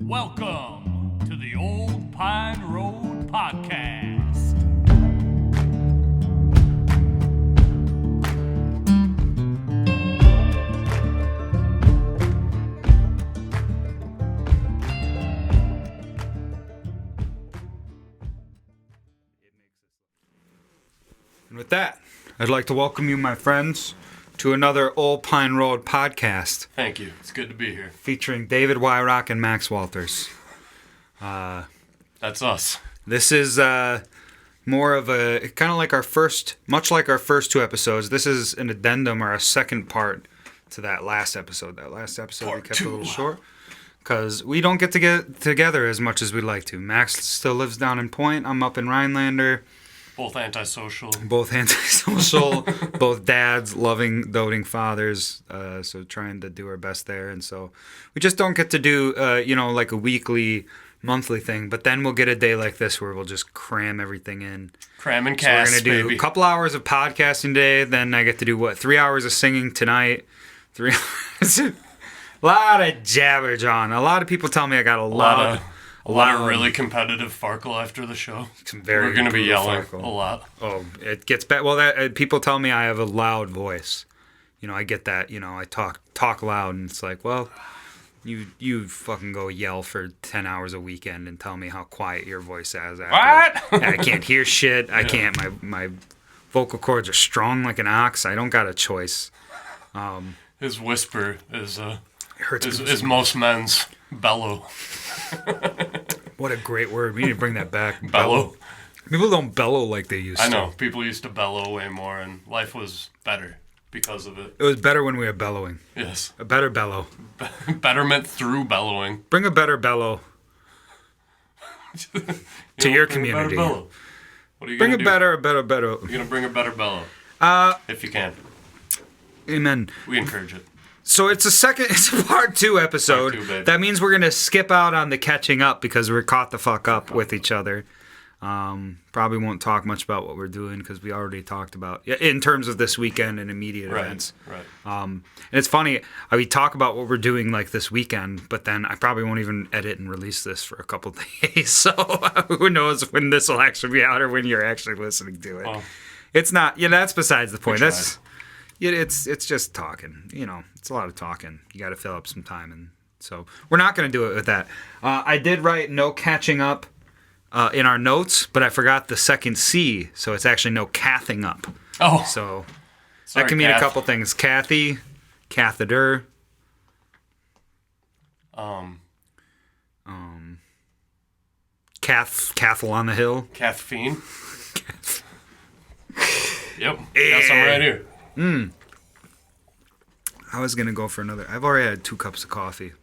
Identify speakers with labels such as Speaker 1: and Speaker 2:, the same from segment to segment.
Speaker 1: Welcome to the Old Pine Road Podcast.
Speaker 2: And with that, I'd like to welcome you, my friends, to another Old Pine Road Podcast.
Speaker 3: Thank you. It's good to be here.
Speaker 2: Featuring David Wyrock and Max Walters.
Speaker 3: That's us.
Speaker 2: This is more of a, kind of like our first, much like our first two episodes, this is an addendum or a second part to that last episode. That last episode we kept a little short because we don't get to get together as much as we'd like to. Max still lives down in Point. I'm up in Rhinelander.
Speaker 3: Both antisocial.
Speaker 2: Both dads, loving, doting fathers. So trying to do our best there. And so we just don't get to do, like a weekly, monthly thing. But then we'll get a day like this where we'll just cram everything in.
Speaker 3: Cram and
Speaker 2: So
Speaker 3: cast,
Speaker 2: we're going to do
Speaker 3: baby.
Speaker 2: a couple hours of podcasting today. Then I get to do, 3 hours of singing tonight. 3 hours. A lot of jabber, John. A lot of people tell me I got a lot
Speaker 3: of really competitive farkle after the show.
Speaker 2: We're
Speaker 3: going to be yelling
Speaker 2: farkle.
Speaker 3: a lot.
Speaker 2: Oh, it gets better. Well, people tell me I have a loud voice. I get that. I talk loud, and it's like, well, you fucking go yell for 10 hours a weekend and tell me how quiet your voice is.
Speaker 3: What?
Speaker 2: I can't hear shit. I can't. My vocal cords are strong like an ox. I don't got a choice.
Speaker 3: His whisper is
Speaker 2: It hurts.
Speaker 3: is most men's bellow.
Speaker 2: What a great word. We need to bring that back.
Speaker 3: Bellow.
Speaker 2: People don't bellow like they used to.
Speaker 3: I know. People used to bellow way more, and life was better because of it.
Speaker 2: It was better when we were bellowing.
Speaker 3: Yes.
Speaker 2: A better bellow.
Speaker 3: Betterment through bellowing.
Speaker 2: Bring a better bellow to your
Speaker 3: Bring a better
Speaker 2: community.
Speaker 3: bellow. What are you
Speaker 2: Bring
Speaker 3: going
Speaker 2: a
Speaker 3: to do?
Speaker 2: better.
Speaker 3: You're going to bring a better bellow. If you can.
Speaker 2: Amen.
Speaker 3: We encourage it.
Speaker 2: So it's a part 2 episode.
Speaker 3: Part 2, baby.
Speaker 2: That means we're going to skip out on the catching up because we're caught the fuck up with each other. Probably won't talk much about what we're doing because we already talked about in terms of this weekend and immediate events.
Speaker 3: Right.
Speaker 2: And it's funny, we talk about what we're doing like this weekend, but then I probably won't even edit and release this for a couple days. So who knows when this will actually be out or when you're actually listening to it.
Speaker 3: Well,
Speaker 2: It's not, that's besides the point.
Speaker 3: tried.
Speaker 2: It's just talking. It's a lot of talking. You got to fill up some time, and so we're not going to do it with that. I did write no catching up in our notes, but I forgot the second C, so it's actually no cathing up.
Speaker 3: Oh.
Speaker 2: So
Speaker 3: Sorry,
Speaker 2: that can mean
Speaker 3: Kath.
Speaker 2: a couple things: Kathy, catheter, Cathel on the hill.
Speaker 3: Caffeine. Yep. Got some right here.
Speaker 2: I was gonna go for another. I've already had 2 cups of coffee.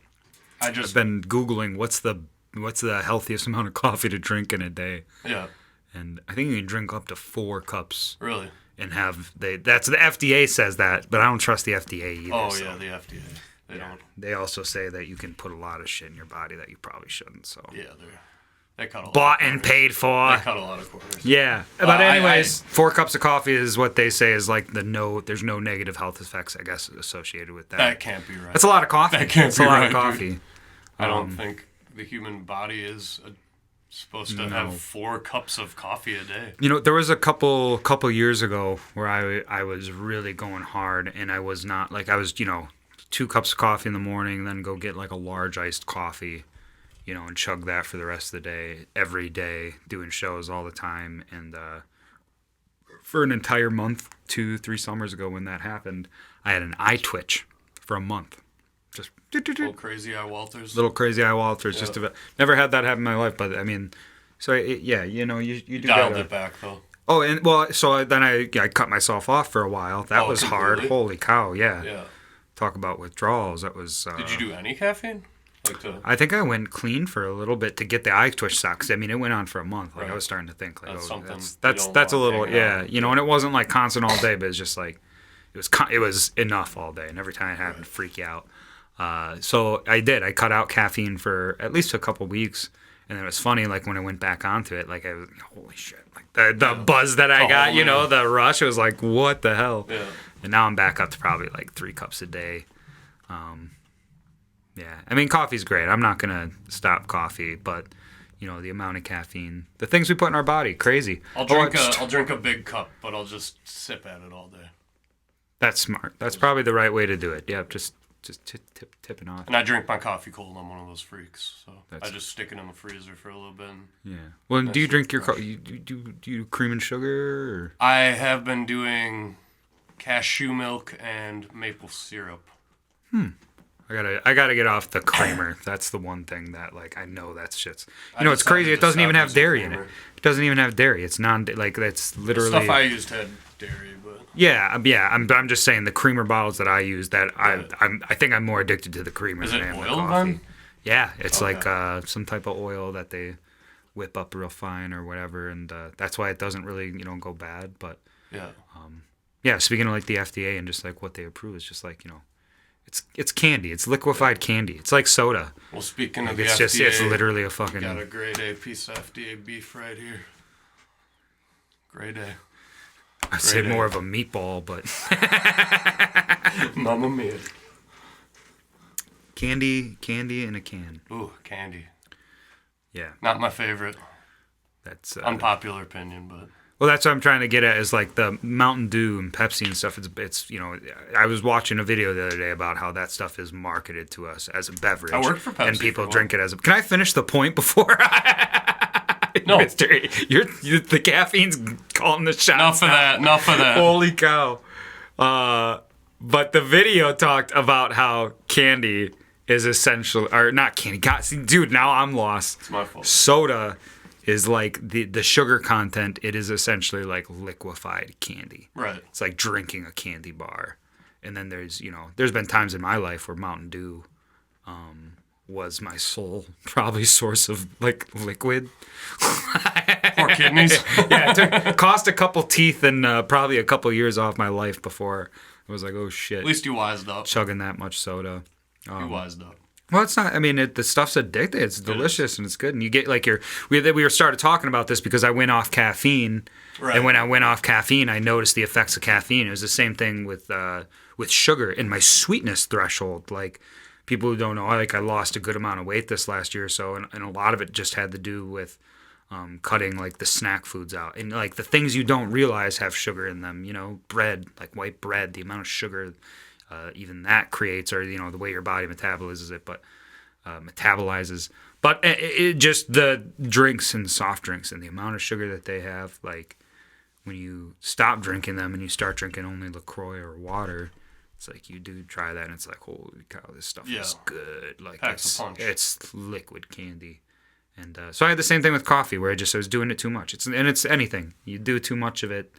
Speaker 2: I've been Googling what's the healthiest amount of coffee to drink in a day.
Speaker 3: Yeah.
Speaker 2: And I think you can drink up to 4 cups
Speaker 3: Really?
Speaker 2: and that's the FDA says that, but I don't trust the FDA either.
Speaker 3: Oh,
Speaker 2: so.
Speaker 3: yeah, the FDA. They don't.
Speaker 2: They also say that you can put a lot of shit in your body that you probably shouldn't. So
Speaker 3: Yeah, they cut a lot.
Speaker 2: bought
Speaker 3: of
Speaker 2: and
Speaker 3: corners.
Speaker 2: paid for.
Speaker 3: They cut a lot of corners.
Speaker 2: Yeah, but
Speaker 3: I-
Speaker 2: anyways, 4 cups of coffee is what they say is like there's no negative health effects, I guess, associated with that.
Speaker 3: That can't be right.
Speaker 2: That's a lot of coffee.
Speaker 3: That can't
Speaker 2: That's
Speaker 3: be
Speaker 2: a lot
Speaker 3: right,
Speaker 2: of coffee.
Speaker 3: dude. I don't think the human body is supposed to have 4 cups of coffee a day.
Speaker 2: There was a couple years ago where I was really going hard, and I was not like I was 2 cups of coffee in the morning, then go get like a large iced coffee, and chug that for the rest of the day, every day, doing shows all the time, and for an entire month, 2-3 summers ago when that happened, I had an eye twitch for a month, just
Speaker 3: Little crazy eye Walters.
Speaker 2: little crazy eye Walters, just about never had that happen in my life, but I mean. So you do
Speaker 3: Dialed
Speaker 2: gotta,
Speaker 3: it back, though.
Speaker 2: Oh, and well, so then I cut myself off for a while. That was hard.
Speaker 3: completely?
Speaker 2: Holy cow, yeah.
Speaker 3: Yeah.
Speaker 2: Talk about withdrawals. That was.
Speaker 3: Did you do any caffeine?
Speaker 2: I think I went clean for a little bit to get the eye twitch sucks. I mean, it went on for a month. Like I
Speaker 3: Right.
Speaker 2: was starting to think, like,
Speaker 3: That's something you
Speaker 2: that's
Speaker 3: don't
Speaker 2: a
Speaker 3: want
Speaker 2: little,
Speaker 3: hanging
Speaker 2: yeah,
Speaker 3: out.
Speaker 2: and it wasn't like constant all day, but it's just like it was enough all day, and every time it happened, it'd freak you out. So I did. I cut out caffeine for at least a couple weeks. And it was funny, like, when I went back onto it, like, I was, holy shit. Like, the buzz that I got, the rush, it was like, what the hell?
Speaker 3: Yeah.
Speaker 2: And now I'm back up to probably, like, 3 cups a day. Yeah, I mean, coffee's great. I'm not gonna stop coffee, but you know, the amount of caffeine, the things we put in our body, crazy.
Speaker 3: I'll drink a big cup, but I'll just sip at it all day.
Speaker 2: That's smart. That's probably the right way to do it. Yeah, just tipping off.
Speaker 3: And I drink my coffee cold. I'm one of those freaks, so
Speaker 2: That's-
Speaker 3: I just stick it in the freezer for a little bit.
Speaker 2: Yeah. Well, do you drink your
Speaker 3: fresh.
Speaker 2: coffee? Do you cream and sugar? Or?
Speaker 3: I have been doing cashew milk and maple syrup.
Speaker 2: I gotta get off the creamer. That's the one thing that like I know that's shit's.
Speaker 3: I
Speaker 2: You know, it's
Speaker 3: decided
Speaker 2: crazy. It
Speaker 3: to
Speaker 2: doesn't even
Speaker 3: stop
Speaker 2: have
Speaker 3: using
Speaker 2: dairy in it.
Speaker 3: creamer.
Speaker 2: It doesn't even have dairy. It's like that's
Speaker 3: The
Speaker 2: literally.
Speaker 3: stuff I used had dairy, but
Speaker 2: Yeah. I'm just saying the creamer bottles that I use. That I think I'm more addicted to the creamer
Speaker 3: is
Speaker 2: than
Speaker 3: it
Speaker 2: I am the
Speaker 3: oil
Speaker 2: coffee.
Speaker 3: then?
Speaker 2: Yeah, it's
Speaker 3: Okay.
Speaker 2: like some type of oil that they whip up real fine or whatever, and that's why it doesn't really go bad. But
Speaker 3: Yeah.
Speaker 2: yeah, speaking of like the FDA and just like what they approve, it's just like it's candy. It's liquefied candy. It's like soda.
Speaker 3: Well, speaking of
Speaker 2: It's
Speaker 3: the
Speaker 2: just
Speaker 3: FDA,
Speaker 2: it's literally a
Speaker 3: got a
Speaker 2: fucking.
Speaker 3: grade A piece of FDA beef right here. Grade A.
Speaker 2: I'd say
Speaker 3: grade A.
Speaker 2: more of a meatball, but
Speaker 3: Mamma mia.
Speaker 2: candy in a can.
Speaker 3: Ooh, candy.
Speaker 2: Yeah,
Speaker 3: Not my favorite.
Speaker 2: that's
Speaker 3: Unpopular opinion, but
Speaker 2: well, that's what I'm trying to get at is like the Mountain Dew and Pepsi and stuff. It's I was watching a video the other day about how that stuff is marketed to us as a beverage.
Speaker 3: I worked for Pepsi
Speaker 2: and people
Speaker 3: for a
Speaker 2: drink it as a. Can I finish the point before?
Speaker 3: No.
Speaker 2: Mister, you're the caffeine's calling the shots.
Speaker 3: enough of that.
Speaker 2: Holy cow! But the video talked about how candy is essential, or not candy. God, see, dude, now I'm lost.
Speaker 3: It's my fault.
Speaker 2: Soda is like the sugar content. It is essentially like liquefied candy.
Speaker 3: Right.
Speaker 2: It's like drinking a candy bar. And then there's been times in my life where Mountain Dew was my sole probably source of like liquid.
Speaker 3: Poor kidneys.
Speaker 2: Yeah, it cost a couple teeth and probably a couple years off my life before I was like, oh shit,
Speaker 3: At least you wised up.
Speaker 2: chugging that much soda.
Speaker 3: You wised up.
Speaker 2: Well, it's not. I mean, the stuff's addictive. It's delicious and it's good. And you get like we started talking about this because I went off caffeine,
Speaker 3: Right.
Speaker 2: and when I went off caffeine, I noticed the effects of caffeine. It was the same thing with sugar and my sweetness threshold. Like people who don't know, I lost a good amount of weight this last year or so, and a lot of it just had to do with cutting like the snack foods out and like the things you don't realize have sugar in them. Bread, like white bread, the amount of sugar. Even that creates, or the way your body metabolizes it, but metabolizes. But it just the drinks and soft drinks and the amount of sugar that they have. Like when you stop drinking them and you start drinking only LaCroix or water, it's like you do try that and it's like, holy cow, this stuff is good. Like
Speaker 3: Packs a punch.
Speaker 2: it's liquid candy. And so I had the same thing with coffee where I was doing it too much. It's anything you do too much of it,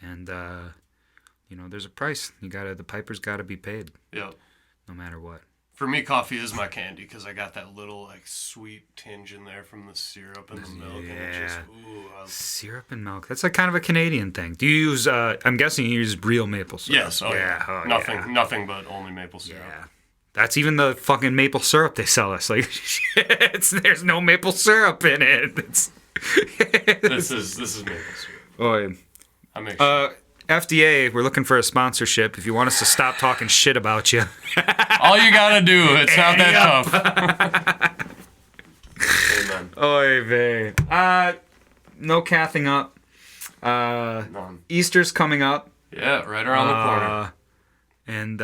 Speaker 2: and there's a price. The piper's got to be paid,
Speaker 3: Yeah.
Speaker 2: no matter what.
Speaker 3: For me, coffee is my candy because I got that little like sweet tinge in there from the syrup and the milk, and it just
Speaker 2: Syrup and milk. That's like kind of a Canadian thing. Do you use? I'm guessing you use real maple syrup.
Speaker 3: Yes. Oh yeah.
Speaker 2: Oh,
Speaker 3: Nothing but only maple syrup.
Speaker 2: Yeah. That's even the fucking maple syrup they sell us. Like, there's no maple syrup in it.
Speaker 3: This is maple syrup.
Speaker 2: Oh,
Speaker 3: I make sure.
Speaker 2: FDA, we're looking for a sponsorship. If you want us to stop talking shit about you.
Speaker 3: All you gotta do, it's not that tough. Amen.
Speaker 2: Oy vey. No cathing up.
Speaker 3: None.
Speaker 2: Easter's coming up.
Speaker 3: Yeah, right around the corner.
Speaker 2: And,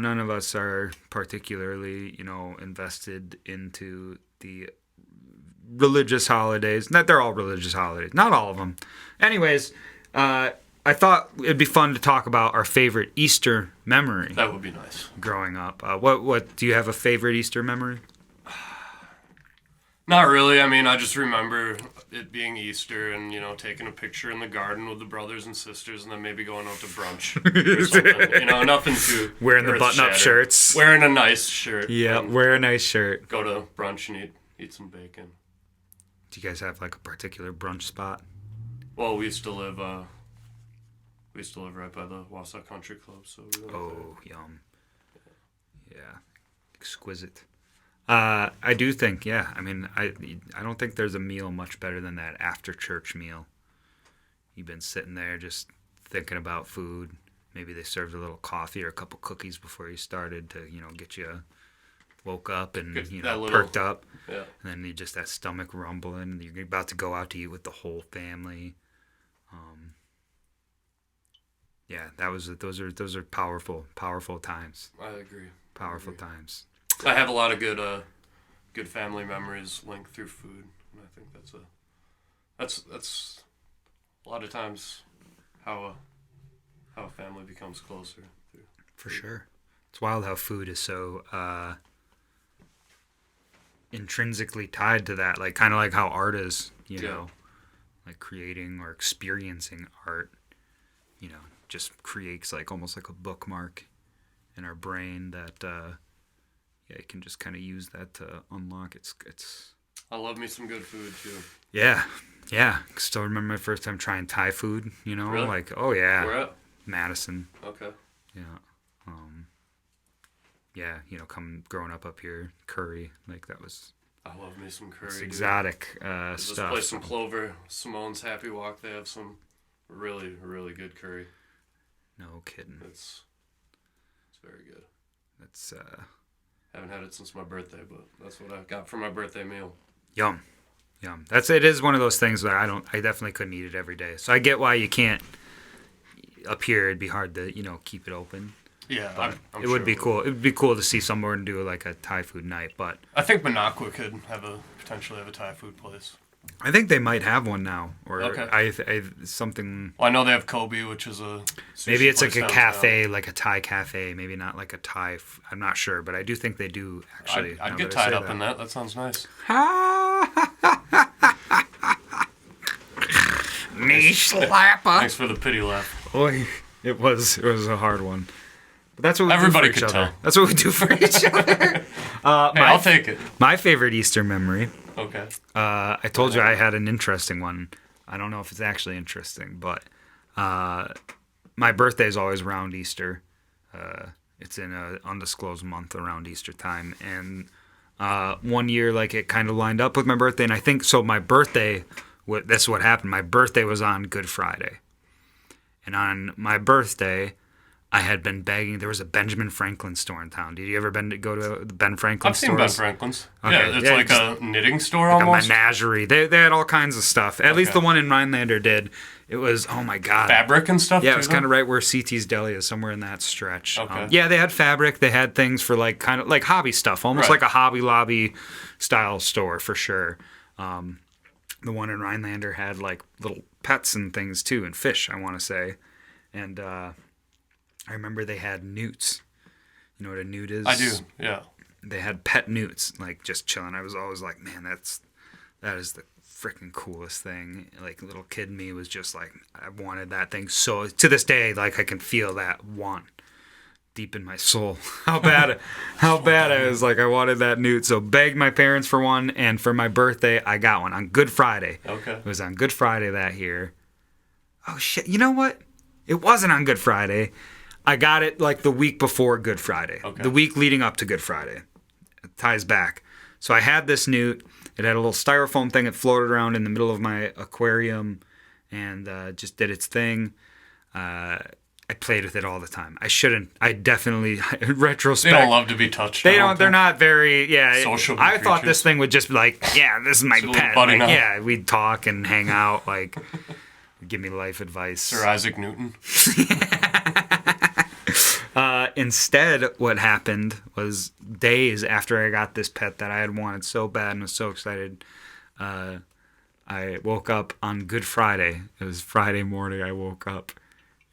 Speaker 2: none of us are particularly, invested into the religious holidays. Not they're all religious holidays. Not all of them. Anyways, I thought it'd be fun to talk about our favorite Easter memory
Speaker 3: That would be nice.
Speaker 2: growing up. What do you have a favorite Easter memory?
Speaker 3: Not really. I mean, I just remember it being Easter and, taking a picture in the garden with the brothers and sisters and then maybe going out to brunch or something. Nothing too
Speaker 2: Wearing the
Speaker 3: earth
Speaker 2: button-up
Speaker 3: shattering.
Speaker 2: shirts.
Speaker 3: Wearing a nice shirt.
Speaker 2: Yeah,
Speaker 3: and
Speaker 2: wear a nice shirt.
Speaker 3: Go to brunch and eat some bacon.
Speaker 2: Do you guys have like a particular brunch spot?
Speaker 3: Well, we used to live right by the Wausau Country Club, so we went there.
Speaker 2: Oh, yum. Yeah, exquisite. I do think, yeah. I mean, I don't think there's a meal much better than that after church meal. You've been sitting there just thinking about food, maybe they served a little coffee or a couple cookies before you started to, get you woke up and,
Speaker 3: Get
Speaker 2: you
Speaker 3: that
Speaker 2: know,
Speaker 3: little-
Speaker 2: perked up.
Speaker 3: Yeah.
Speaker 2: And then you just that stomach rumbling. You're about to go out to eat with the whole family. Yeah, those are powerful times.
Speaker 3: I agree.
Speaker 2: Powerful times.
Speaker 3: I have a lot of good family memories linked through food, and I think that's a lot of times how a family becomes closer.
Speaker 2: For sure. It's wild how food is so intrinsically tied to that, like kind of like how art is, you
Speaker 3: Yeah.
Speaker 2: know, like creating or experiencing art, just creates like almost like a bookmark in our brain that you can just kind of use that to unlock it's
Speaker 3: I love me some good food too.
Speaker 2: yeah. Still remember my first time trying Thai food,
Speaker 3: Really?
Speaker 2: like, oh yeah,
Speaker 3: Where at?
Speaker 2: Madison.
Speaker 3: Okay.
Speaker 2: Yeah, growing up here, curry, like that was
Speaker 3: I love me some curry.
Speaker 2: it's
Speaker 3: dude.
Speaker 2: exotic
Speaker 3: This
Speaker 2: stuff.
Speaker 3: place in Clover, Simone's Happy Walk, they have some really, really good curry.
Speaker 2: No kidding.
Speaker 3: It's very good.
Speaker 2: That's
Speaker 3: Haven't had it since my birthday, but that's what I got for my birthday meal.
Speaker 2: yum. It is one of those things that I definitely couldn't eat it every day. So I get why you can't. Up here, it'd be hard to keep it open.
Speaker 3: Yeah,
Speaker 2: But
Speaker 3: I'm
Speaker 2: it would
Speaker 3: sure
Speaker 2: be cool. It would be cool to see someone do like a Thai food night. But
Speaker 3: I think Minocqua could potentially have a Thai food place.
Speaker 2: I think they might have one now, or
Speaker 3: Okay.
Speaker 2: I something.
Speaker 3: Well, I know they have Kobe, which is a sushi
Speaker 2: Maybe it's like
Speaker 3: place
Speaker 2: a
Speaker 3: downtown.
Speaker 2: cafe, like a Thai cafe. Maybe not like a Thai. I'm not sure, but I do think they do actually.
Speaker 3: I'd
Speaker 2: now
Speaker 3: get
Speaker 2: that I
Speaker 3: tied
Speaker 2: say
Speaker 3: up in that. That sounds nice.
Speaker 2: Knee slapper.
Speaker 3: Thanks for the pity laugh.
Speaker 2: Boy, it was a hard one. But that's what we
Speaker 3: Everybody
Speaker 2: do for each
Speaker 3: could
Speaker 2: other.
Speaker 3: tell.
Speaker 2: That's what we do for each other.
Speaker 3: Hey, I'll take it.
Speaker 2: My favorite Easter memory.
Speaker 3: Okay.
Speaker 2: I told you I had an interesting one. I don't know if it's actually interesting, but my birthday is always around Easter. It's in an undisclosed month around Easter time, and one year like it kind of lined up with my birthday, and I think so. My birthday, this is what happened. My birthday was on Good Friday, and on my birthday, I had been begging. There was a Benjamin Franklin store in town. Did you ever go to the Ben Franklin
Speaker 3: I've
Speaker 2: stores?
Speaker 3: seen Ben Franklin's.
Speaker 2: Okay,
Speaker 3: Yeah, it's
Speaker 2: yeah,
Speaker 3: like
Speaker 2: just-
Speaker 3: a knitting store
Speaker 2: Like a
Speaker 3: almost.
Speaker 2: menagerie. They had all kinds of stuff. At least
Speaker 3: Okay.
Speaker 2: the one in Rhinelander did. It was, oh my God.
Speaker 3: Fabric and stuff.
Speaker 2: Yeah, it
Speaker 3: too,
Speaker 2: was
Speaker 3: though?
Speaker 2: kind of right where CT's Deli is, somewhere in that stretch.
Speaker 3: Okay.
Speaker 2: Yeah, they had fabric. They had things for like kind of like hobby stuff, almost
Speaker 3: Right.
Speaker 2: like a Hobby Lobby style store for sure. The one in Rhinelander had like little pets and things too, and fish, I want to say. And I remember they had newts. You know what a newt is?
Speaker 3: I do. Yeah.
Speaker 2: They had pet newts, like just chilling. I was always like, man, that is the freaking coolest thing. Like little kid me was just like, I wanted that thing. So to this day, like I can feel that want deep in my soul. How bad I was like, I wanted that newt. So begged my parents for one, and for my birthday, I got one on Good Friday.
Speaker 3: Okay.
Speaker 2: It was on Good Friday that year. Oh shit! You know what? It wasn't on Good Friday. I got it like the week before Good Friday.
Speaker 3: Okay.
Speaker 2: The week leading up to Good Friday. It ties back. So I had this newt. It had a little styrofoam thing that floated around in the middle of my aquarium and just did its thing. I played with it all the time. I shouldn't. I definitely, in retrospect.
Speaker 3: They don't love to be touched.
Speaker 2: They
Speaker 3: I
Speaker 2: don't. They're
Speaker 3: think.
Speaker 2: not very. Yeah.
Speaker 3: Sociable
Speaker 2: I thought
Speaker 3: creatures.
Speaker 2: this thing would just be like, yeah, this is my
Speaker 3: It's a little
Speaker 2: pet.
Speaker 3: buddy
Speaker 2: Like,
Speaker 3: now.
Speaker 2: yeah, we'd talk and hang out. Like, give me life advice.
Speaker 3: Sir Isaac Newton.
Speaker 2: Instead, what happened was days after I got this pet that I had wanted so bad and was so excited, I woke up on Good Friday. It was Friday morning. I woke up,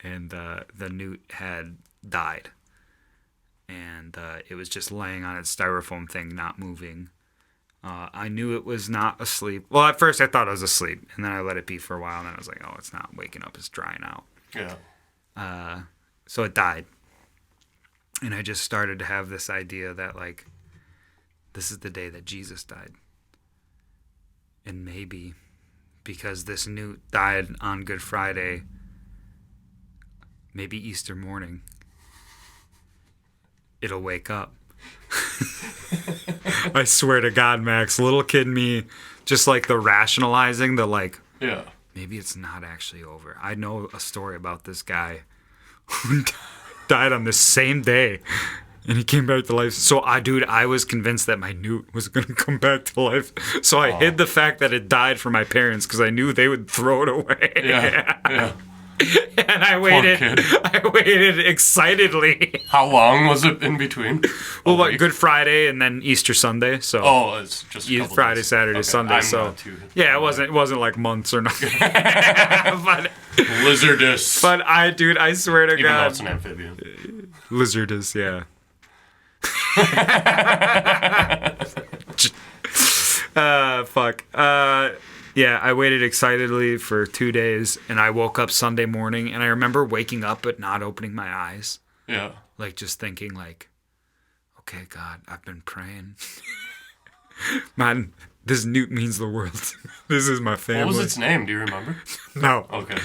Speaker 2: and the newt had died, and it was just laying on its styrofoam thing, not moving. I knew it was not asleep. Well, at first I thought it was asleep, and then I let it be for a while, and then I was like, oh, it's not waking up. It's drying out.
Speaker 3: Yeah.
Speaker 2: So it died. And I just started to have this idea that, like, this is the day that Jesus died. And maybe because this newt died on Good Friday, maybe Easter morning, it'll wake up. I swear to God, Max, little kid me, just like the rationalizing, the like,
Speaker 3: Yeah.
Speaker 2: maybe it's not actually over. I know a story about this guy who died on the same day. And he came back to life. So, I was convinced that my newt was going to come back to life. So I hid the fact that it died from my parents because I knew they would throw it away.
Speaker 3: Yeah.
Speaker 2: And I waited excitedly.
Speaker 3: How long was it in between?
Speaker 2: Well, what, Good Friday and then Easter Sunday. So
Speaker 3: It's just a couple
Speaker 2: Friday,
Speaker 3: days.
Speaker 2: Saturday,
Speaker 3: Okay,
Speaker 2: Sunday.
Speaker 3: I'm
Speaker 2: So
Speaker 3: not too-
Speaker 2: yeah, it wasn't like months or nothing. but
Speaker 3: Lizardus.
Speaker 2: I swear to
Speaker 3: Even though
Speaker 2: God,
Speaker 3: it's an amphibian.
Speaker 2: Lizardus, yeah. Fuck. Yeah, I waited excitedly for 2 days, and I woke up Sunday morning, and I remember waking up but not opening my eyes.
Speaker 3: Yeah.
Speaker 2: Like, just thinking, like, okay, God, I've been praying. Man, this newt means the world. This is my family.
Speaker 3: What was its name? Do you remember?
Speaker 2: No.
Speaker 3: Okay.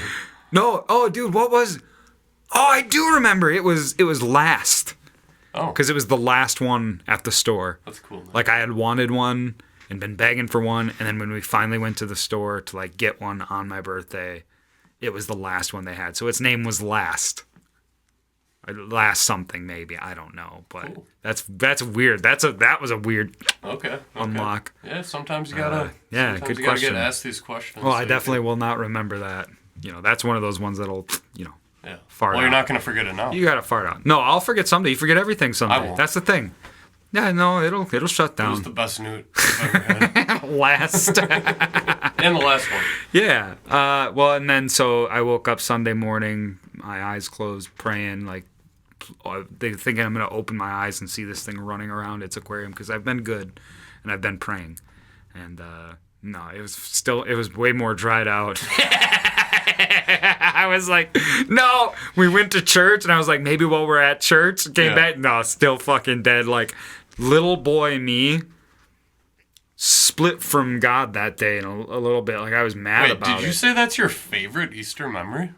Speaker 2: No. Oh, dude, what was... Oh, I do remember. It was last.
Speaker 3: Oh.
Speaker 2: Because it was the last one at the store.
Speaker 3: That's cool. Man.
Speaker 2: Like, I had wanted one and been begging for one, and then when we finally went to the store to, like, get one on my birthday, it was the last one they had. So its name was Last. Last something, maybe. I don't know. But
Speaker 3: Cool.
Speaker 2: that's weird. That was a weird
Speaker 3: Okay.
Speaker 2: unlock.
Speaker 3: Yeah, sometimes you gotta.
Speaker 2: yeah,
Speaker 3: sometimes
Speaker 2: good
Speaker 3: you gotta
Speaker 2: question.
Speaker 3: get asked these questions.
Speaker 2: Well,
Speaker 3: so
Speaker 2: I
Speaker 3: you
Speaker 2: definitely will not remember that. You know, that's one of those ones that'll,
Speaker 3: Yeah.
Speaker 2: fart
Speaker 3: Well, you're
Speaker 2: out.
Speaker 3: not gonna forget it now.
Speaker 2: You gotta fart out. No, I'll forget someday. You forget everything someday.
Speaker 3: I won't.
Speaker 2: That's the thing. Yeah, no, it'll shut
Speaker 3: It was
Speaker 2: down.
Speaker 3: the best newt I've ever had.
Speaker 2: Last.
Speaker 3: And the last one.
Speaker 2: Yeah. Well, and then so I woke up Sunday morning, my eyes closed, praying, like, they thinking I'm gonna open my eyes and see this thing running around its aquarium because I've been good, and I've been praying, and no, it was way more dried out. I was like, no. We went to church, and I was like, maybe while we're at church, came
Speaker 3: Yeah.
Speaker 2: back, no, still fucking dead. Like, little boy me split from God that day in a little bit. Like, I was mad
Speaker 3: Wait,
Speaker 2: about
Speaker 3: did
Speaker 2: it.
Speaker 3: you say that's your favorite Easter memory?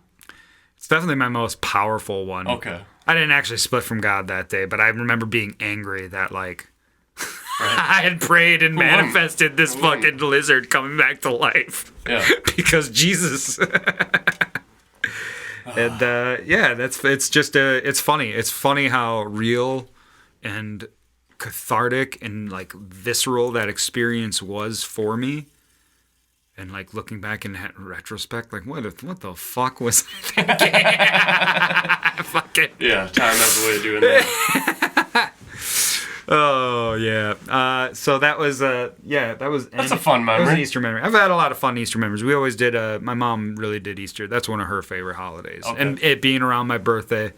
Speaker 2: It's definitely my most powerful one.
Speaker 3: Okay.
Speaker 2: I didn't actually split from God that day, but I remember being angry that, like,
Speaker 3: Right.
Speaker 2: I had prayed and
Speaker 3: won?
Speaker 2: manifested this
Speaker 3: Who won?
Speaker 2: fucking lizard coming back to life.
Speaker 3: Yeah.
Speaker 2: Because Jesus. And yeah, it's funny. It's funny how real and cathartic and like visceral that experience was for me. And like looking back in retrospect, like what the fuck was I thinking? Fucking.
Speaker 3: Yeah, time has a way of doing that.
Speaker 2: Oh yeah. So that was
Speaker 3: That's a fun
Speaker 2: That was an
Speaker 3: memory.
Speaker 2: Easter memory. I've had a lot of fun Easter memories. We always did. My mom really did Easter. That's one of her favorite holidays.
Speaker 3: Okay.
Speaker 2: And it being around my birthday,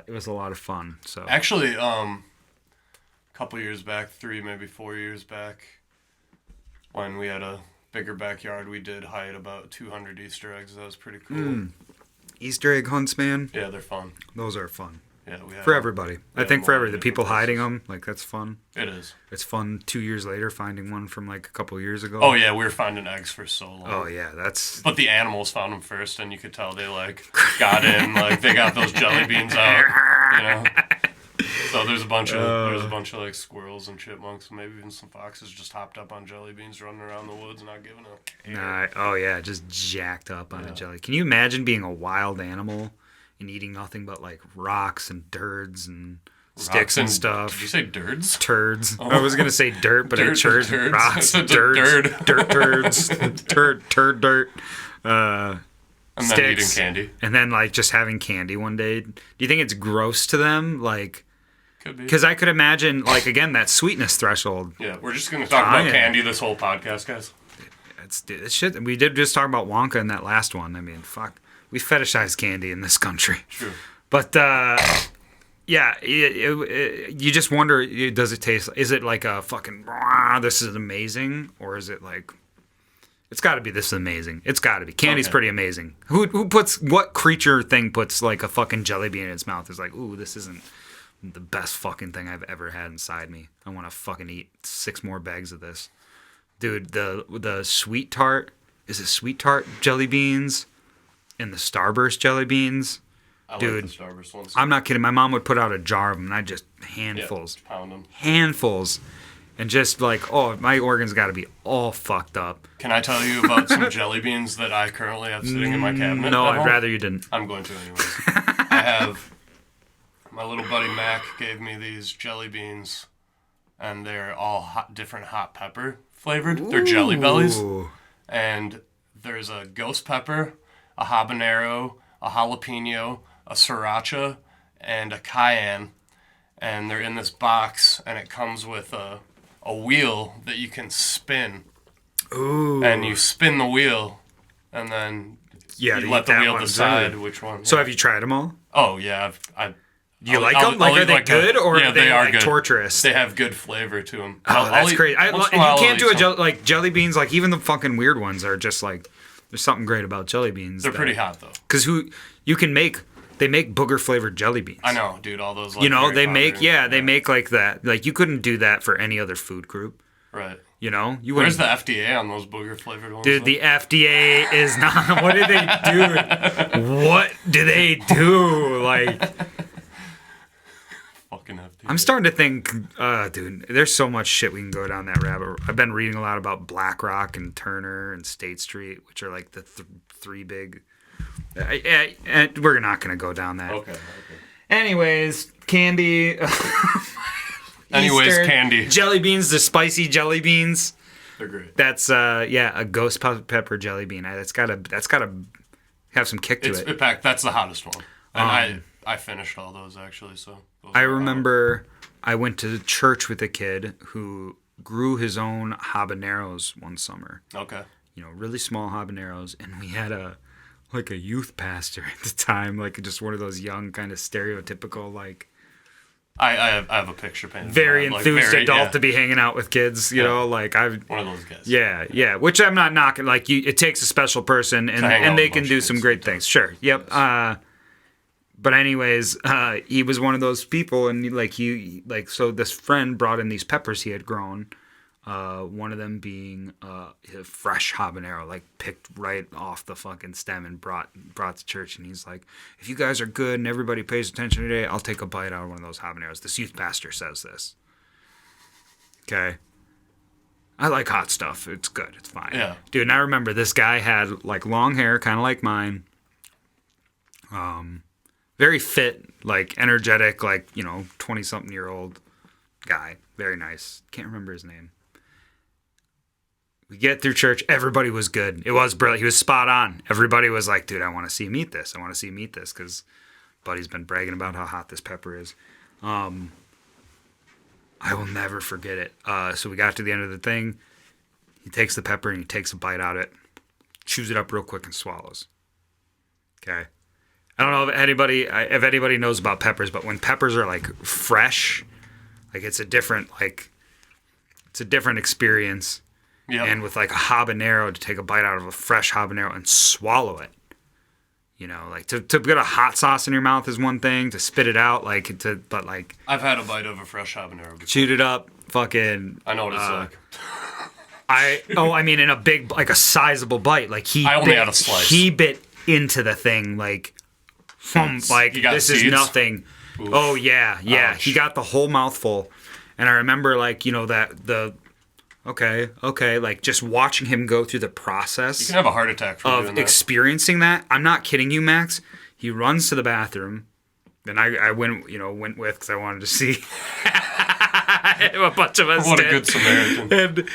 Speaker 2: it was a lot of fun. So
Speaker 3: Actually, a couple years back, 3, maybe 4 years back, when we had a bigger backyard, we did hide about 200 Easter eggs. That was pretty cool.
Speaker 2: Easter egg hunts, man,
Speaker 3: Yeah, they're fun.
Speaker 2: those are fun
Speaker 3: Yeah, we had
Speaker 2: for everybody. I
Speaker 3: Yeah,
Speaker 2: think for
Speaker 3: more
Speaker 2: everybody, the
Speaker 3: different
Speaker 2: people hiding
Speaker 3: places.
Speaker 2: them, like that's fun.
Speaker 3: It is.
Speaker 2: It's fun 2 years later finding one from like a couple years ago.
Speaker 3: Oh yeah, we were finding eggs for so long.
Speaker 2: Oh yeah, that's
Speaker 3: But the animals found them first, and you could tell they like got in, like they got those jelly beans out, you know. So there's a bunch of like squirrels and chipmunks, and maybe even some foxes just hopped up on jelly beans, running around the woods, not giving a care.
Speaker 2: nah, oh yeah, just jacked up on a
Speaker 3: Yeah.
Speaker 2: jelly. Can you imagine being a wild animal and eating nothing but like rocks and dirds and sticks
Speaker 3: Rocks
Speaker 2: and
Speaker 3: Did
Speaker 2: stuff?
Speaker 3: you say dirds?
Speaker 2: Turds. I was gonna say dirt, but I
Speaker 3: Dirt,
Speaker 2: church
Speaker 3: turds.
Speaker 2: rocks,
Speaker 3: It's a
Speaker 2: dirt,
Speaker 3: dirt.
Speaker 2: dirt turds, turd dirt.
Speaker 3: And then eating
Speaker 2: Sticks.
Speaker 3: candy.
Speaker 2: And then like just having candy one day. Do you think it's gross to them? Like,
Speaker 3: Could be.
Speaker 2: because I could imagine like again that sweetness threshold.
Speaker 3: Yeah, we're just gonna talk about
Speaker 2: Fine.
Speaker 3: candy this whole podcast, guys.
Speaker 2: It's shit. We did just talk about Wonka in that last one. I mean, fuck, we fetishize candy in this country.
Speaker 3: True.
Speaker 2: But yeah, you just wonder, does it taste? Is it like a fucking this is amazing, or is it like? It's got to be this is amazing. It's got to be. Candy's
Speaker 3: Okay.
Speaker 2: pretty amazing. What creature thing puts like a fucking jelly bean in its mouth? Is like, ooh, this isn't the best fucking thing I've ever had inside me. I want to fucking eat 6 more bags of this, dude. The sweet tart, is it sweet tart jelly beans, and the Starburst jelly beans?
Speaker 3: I
Speaker 2: Dude,
Speaker 3: like the Starburst ones.
Speaker 2: I'm not kidding. My mom would put out a jar of them, and I just handfuls,
Speaker 3: Pound them.
Speaker 2: handfuls, and just like, oh, my organs got to be all fucked up.
Speaker 3: Can I tell you about some jelly beans that I currently have sitting in my cabinet?
Speaker 2: No,
Speaker 3: at
Speaker 2: I'd
Speaker 3: home?
Speaker 2: rather you didn't.
Speaker 3: I'm going to anyways. I have my little buddy Mac gave me these jelly beans, and they're all different hot pepper flavored. They're Jelly Bellies,
Speaker 2: Ooh.
Speaker 3: and there's a ghost pepper, a habanero, a jalapeno, a sriracha, and a cayenne, and they're in this box, and it comes with a wheel that you can spin,
Speaker 2: Ooh.
Speaker 3: and you spin the wheel, and then
Speaker 2: Yeah,
Speaker 3: you let the wheel decide which one.
Speaker 2: So have you tried them all?
Speaker 3: Oh yeah,
Speaker 2: Do you like them? Like, are they good or
Speaker 3: yeah,
Speaker 2: are they
Speaker 3: are
Speaker 2: like
Speaker 3: good.
Speaker 2: torturous?
Speaker 3: They have good flavor to them.
Speaker 2: Oh, that's great. You can't do
Speaker 3: it.
Speaker 2: like jelly beans. Like even the fucking weird ones are just like there's something great about jelly beans.
Speaker 3: They're pretty hot though.
Speaker 2: Because they make booger flavored jelly beans.
Speaker 3: I know, dude. All those. Like,
Speaker 2: You know,
Speaker 3: Harry
Speaker 2: they
Speaker 3: Potter,
Speaker 2: make like that. Like you couldn't do that for any other food group.
Speaker 3: Right.
Speaker 2: You know, you
Speaker 3: Where's
Speaker 2: wouldn't.
Speaker 3: the FDA on those booger flavored ones?
Speaker 2: Dude,
Speaker 3: though?
Speaker 2: the FDA is not. What did they do? What do they do? Like,
Speaker 3: fucking FDA.
Speaker 2: I'm starting to think, dude, there's so much shit we can go down that rabbit. I've been reading a lot about BlackRock and Turner and State Street, which are like the three big. We're not going to go down that.
Speaker 3: Okay.
Speaker 2: Anyways, candy.
Speaker 3: Anyways,
Speaker 2: Easter,
Speaker 3: candy.
Speaker 2: Jelly beans, the spicy jelly beans.
Speaker 3: They're great.
Speaker 2: That's a ghost pepper jelly bean. That's gotta have some kick to it.
Speaker 3: In fact, that's the hottest one. And I finished all those actually. So those
Speaker 2: I
Speaker 3: are
Speaker 2: remember I went to church with a kid who grew his own habaneros one summer.
Speaker 3: okay.
Speaker 2: You know, really small habaneros, and we had a youth pastor at the time, like just one of those young kind of stereotypical like.
Speaker 3: I have a picture painted.
Speaker 2: Very
Speaker 3: in my head,
Speaker 2: enthused adult
Speaker 3: yeah,
Speaker 2: to be hanging out with kids, you know, like I've
Speaker 3: one of those guys.
Speaker 2: yeah, which I'm not knocking. Like it takes a special person, and
Speaker 3: hang out
Speaker 2: they
Speaker 3: with a
Speaker 2: can
Speaker 3: bunch
Speaker 2: do
Speaker 3: of
Speaker 2: some
Speaker 3: kids
Speaker 2: great things. Sure, yep. But anyways, he was one of those people, and so this friend brought in these peppers he had grown. One of them being a fresh habanero, like picked right off the fucking stem and brought to church. And he's like, "If you guys are good and everybody pays attention today, I'll take a bite out of one of those habaneros." This youth pastor says this. Okay. I like hot stuff. It's good. It's fine.
Speaker 3: Yeah.
Speaker 2: Dude, and I remember this guy had like long hair, kind of like mine. Very fit, like energetic, like, 20-something-year-old guy. Very nice. Can't remember his name. We get through church. Everybody was good. It was brilliant. He was spot on. Everybody was like, dude, I want to see him eat this. I want to see him eat this because Buddy's been bragging about how hot this pepper is. I will never forget it. So we got to the end of the thing. He takes the pepper and he takes a bite out of it, chews it up real quick and swallows. Okay. I don't know if anybody knows about peppers, but when peppers are like fresh, like it's a different experience.
Speaker 3: Yep.
Speaker 2: And with like a habanero, to take a bite out of a fresh habanero and swallow it, like to get a hot sauce in your mouth is one thing. To spit it out, but
Speaker 3: I've had a bite of a fresh habanero before.
Speaker 2: chewed it up, fucking.
Speaker 3: I know what it's like.
Speaker 2: I mean, in a big, like a sizable bite, like
Speaker 3: I only had a slice.
Speaker 2: He bit into the thing, like,
Speaker 3: You got
Speaker 2: this
Speaker 3: seeds?
Speaker 2: is nothing.
Speaker 3: Oof.
Speaker 2: Oh yeah.
Speaker 3: Ouch.
Speaker 2: He got the whole mouthful, and I remember like just watching him go through the process
Speaker 3: You can have a heart attack from doing
Speaker 2: of
Speaker 3: that.
Speaker 2: experiencing that. I'm not kidding you, Max. He runs to the bathroom, and I went with because I wanted to see a bunch of us.
Speaker 3: What a
Speaker 2: did.
Speaker 3: good Samaritan.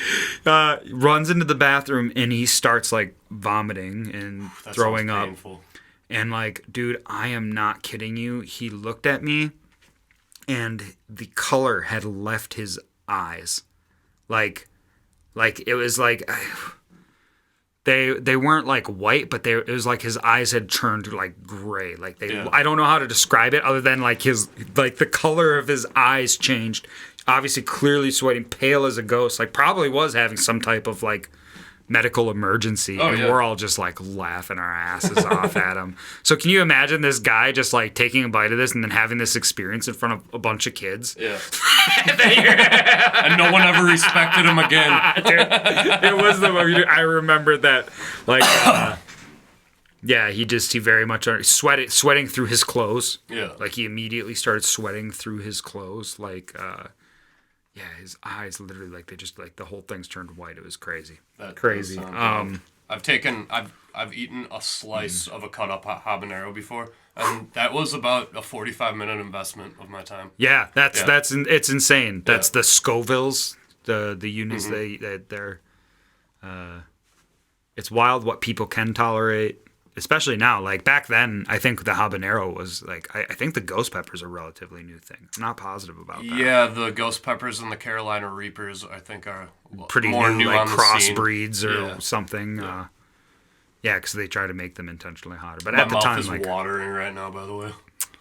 Speaker 2: And runs into the bathroom, and he starts like vomiting and
Speaker 3: That
Speaker 2: throwing
Speaker 3: sounds
Speaker 2: up.
Speaker 3: painful.
Speaker 2: And like, dude, I am not kidding you. He looked at me, and the color had left his eyes. Like it was like they weren't like white, but it was like his eyes had turned like gray. Like
Speaker 3: Yeah.
Speaker 2: I don't know how to describe it other than like the color of his eyes changed. Obviously, clearly sweating, pale as a ghost. Like probably was having some type of like medical emergency,
Speaker 3: Oh,
Speaker 2: and
Speaker 3: yeah.
Speaker 2: we're all just like laughing our asses off at him. So can you imagine this guy just like taking a bite of this and then having this experience in front of a bunch of kids?
Speaker 3: Yeah. And no one ever respected him again.
Speaker 2: It was I remember that, like, yeah, he very much sweating through his clothes.
Speaker 3: Yeah.
Speaker 2: Like he immediately started sweating through his clothes. Like, yeah, his eyes literally like they just like the whole thing's turned white. It was crazy.
Speaker 3: That
Speaker 2: Crazy.
Speaker 3: does sound I've eaten a slice of a cut up habanero before, and that was about a 45-minute investment of my time.
Speaker 2: Yeah, it's insane. That's
Speaker 3: Yeah.
Speaker 2: the Scovilles, the units they're. It's wild what people can tolerate, especially now. Like back then, I think the habanero was like I think the ghost pepper's a relatively new thing. I'm not positive about that.
Speaker 3: Yeah, the ghost peppers and the Carolina Reapers, I think, are
Speaker 2: Pretty
Speaker 3: more
Speaker 2: new,
Speaker 3: new
Speaker 2: like
Speaker 3: on the scene.
Speaker 2: crossbreeds or
Speaker 3: Yeah.
Speaker 2: something.
Speaker 3: Yeah.
Speaker 2: Yeah, because they try to make them intentionally hotter. But
Speaker 3: My
Speaker 2: at the
Speaker 3: mouth
Speaker 2: time,
Speaker 3: is
Speaker 2: like,
Speaker 3: watering right now, by the way.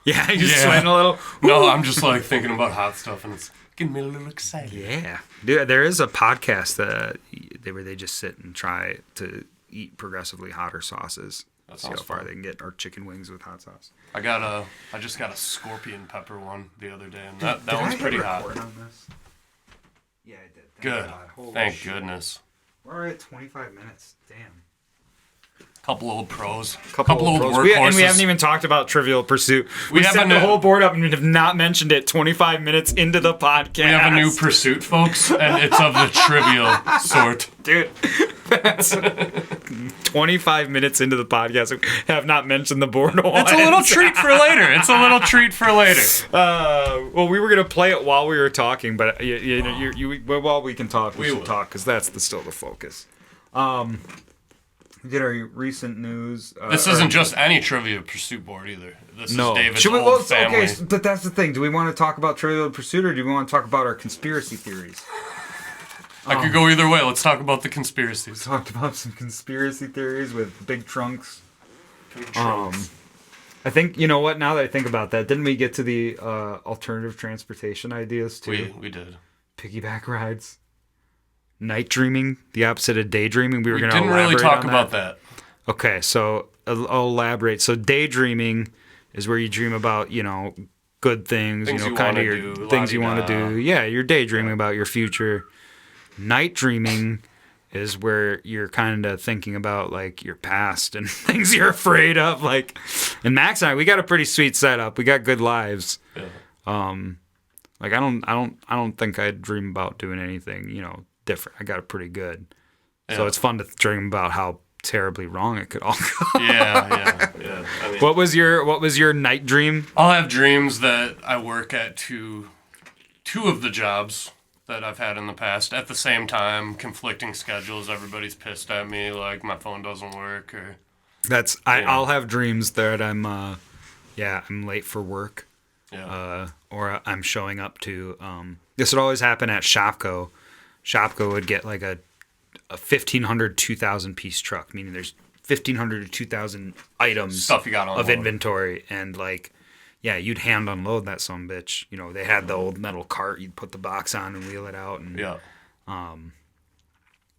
Speaker 2: yeah, you're
Speaker 3: Yeah.
Speaker 2: sweating a little.
Speaker 3: No, I'm just like thinking about hot stuff, and it's getting me a little excited.
Speaker 2: Yeah, dude, there is a podcast where they just sit and try to eat progressively hotter sauces.
Speaker 3: That
Speaker 2: See how
Speaker 3: sounds
Speaker 2: far
Speaker 3: fun.
Speaker 2: they can get, or chicken wings with hot sauce.
Speaker 3: I just got a scorpion pepper one the other day, and that
Speaker 2: Did
Speaker 3: one's
Speaker 2: I
Speaker 3: pretty
Speaker 2: hit
Speaker 3: hot.
Speaker 2: record on this? Yeah, I did. Thank
Speaker 3: Good.
Speaker 2: God. Holy
Speaker 3: Thank
Speaker 2: shit.
Speaker 3: goodness.
Speaker 2: We're at 25 minutes. Damn.
Speaker 3: Couple old pros.
Speaker 2: Couple
Speaker 3: old
Speaker 2: pros.
Speaker 3: workhorses.
Speaker 2: And we haven't even talked about Trivial Pursuit.
Speaker 3: We
Speaker 2: We
Speaker 3: have
Speaker 2: set
Speaker 3: a
Speaker 2: the
Speaker 3: new-
Speaker 2: whole board up and have not mentioned it 25 minutes into the podcast.
Speaker 3: We have a new pursuit, folks, and it's of the trivial sort.
Speaker 2: Dude, that's 25 minutes into the podcast. We have not mentioned the board once.
Speaker 3: It's a little treat for later. It's a little treat for later.
Speaker 2: Well, we were gonna play it while we were talking, but while we can talk, we
Speaker 3: We
Speaker 2: should
Speaker 3: will.
Speaker 2: talk because that's still the focus. We did our recent news.
Speaker 3: This isn't just any trivia pursuit board either. This
Speaker 2: no.
Speaker 3: is David's
Speaker 2: Should we,
Speaker 3: old family.
Speaker 2: okay, but that's the thing. Do we want to talk about Trivial Pursuit or do we want to talk about our conspiracy theories?
Speaker 3: I could go either way. Let's talk about the conspiracies.
Speaker 2: Talked about some conspiracy theories with big trunks.
Speaker 3: Big trunks.
Speaker 2: I think you know what. Now that I think about that, didn't we get to the alternative transportation ideas too?
Speaker 3: We did.
Speaker 2: Piggyback rides, night dreaming, the opposite of daydreaming. We were
Speaker 3: We
Speaker 2: going to
Speaker 3: didn't really talk about that.
Speaker 2: Okay, so I'll elaborate. So daydreaming is where you dream about, good things,
Speaker 3: Things you
Speaker 2: kind of
Speaker 3: wanna
Speaker 2: your
Speaker 3: do,
Speaker 2: things you want to
Speaker 3: la-di-da.
Speaker 2: do. Yeah, you're daydreaming about your future. Night dreaming is where you're kind of thinking about like your past and things you're afraid of. Like, and Max and I, we got a pretty sweet setup. We got good lives.
Speaker 3: Yeah.
Speaker 2: Like I don't think I'd dream about doing anything, different. I got it pretty good. So
Speaker 3: Yeah.
Speaker 2: it's fun to dream about how terribly wrong it could all go.
Speaker 3: Yeah. I mean,
Speaker 2: What was your night dream?
Speaker 3: I'll have dreams that I work at two of the jobs that I've had in the past at the same time, conflicting schedules. Everybody's pissed at me, like my phone doesn't work, or
Speaker 2: I'll have dreams that I'm late for work.
Speaker 3: yeah.
Speaker 2: Or I'm showing up to this would always happen at Shopko. Shopko would get like a 1,500 2,000 piece truck, meaning there's 1,500 to 2,000 items
Speaker 3: Stuff you got on
Speaker 2: of
Speaker 3: load.
Speaker 2: inventory, and like, yeah, you'd hand unload that some bitch. They had the old metal cart. You'd put the box on and wheel it out, and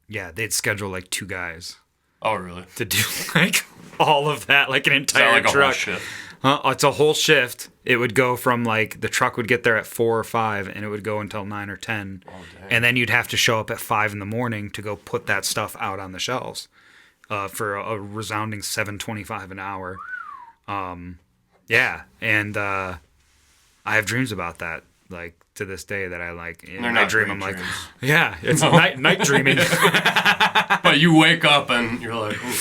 Speaker 3: Yeah.
Speaker 2: they'd schedule like 2 guys
Speaker 3: Oh, really?
Speaker 2: to do like all of that, like an
Speaker 3: Is that
Speaker 2: entire
Speaker 3: like a whole
Speaker 2: truck.
Speaker 3: shift?
Speaker 2: It's a whole shift. It would go from like the truck would get there at 4 or 5, and it would go until 9 or 10,
Speaker 3: dang.
Speaker 2: and then you'd have to show up at 5 in the morning to go put that stuff out on the shelves, for a resounding $7.25 an hour. Yeah, and I have dreams about that, like to this day that I like. In
Speaker 3: They're
Speaker 2: my
Speaker 3: not
Speaker 2: dream,
Speaker 3: great
Speaker 2: I'm like,
Speaker 3: dreams.
Speaker 2: yeah, it's
Speaker 3: No.
Speaker 2: night dreaming.
Speaker 3: But you wake up and you're like, ooh,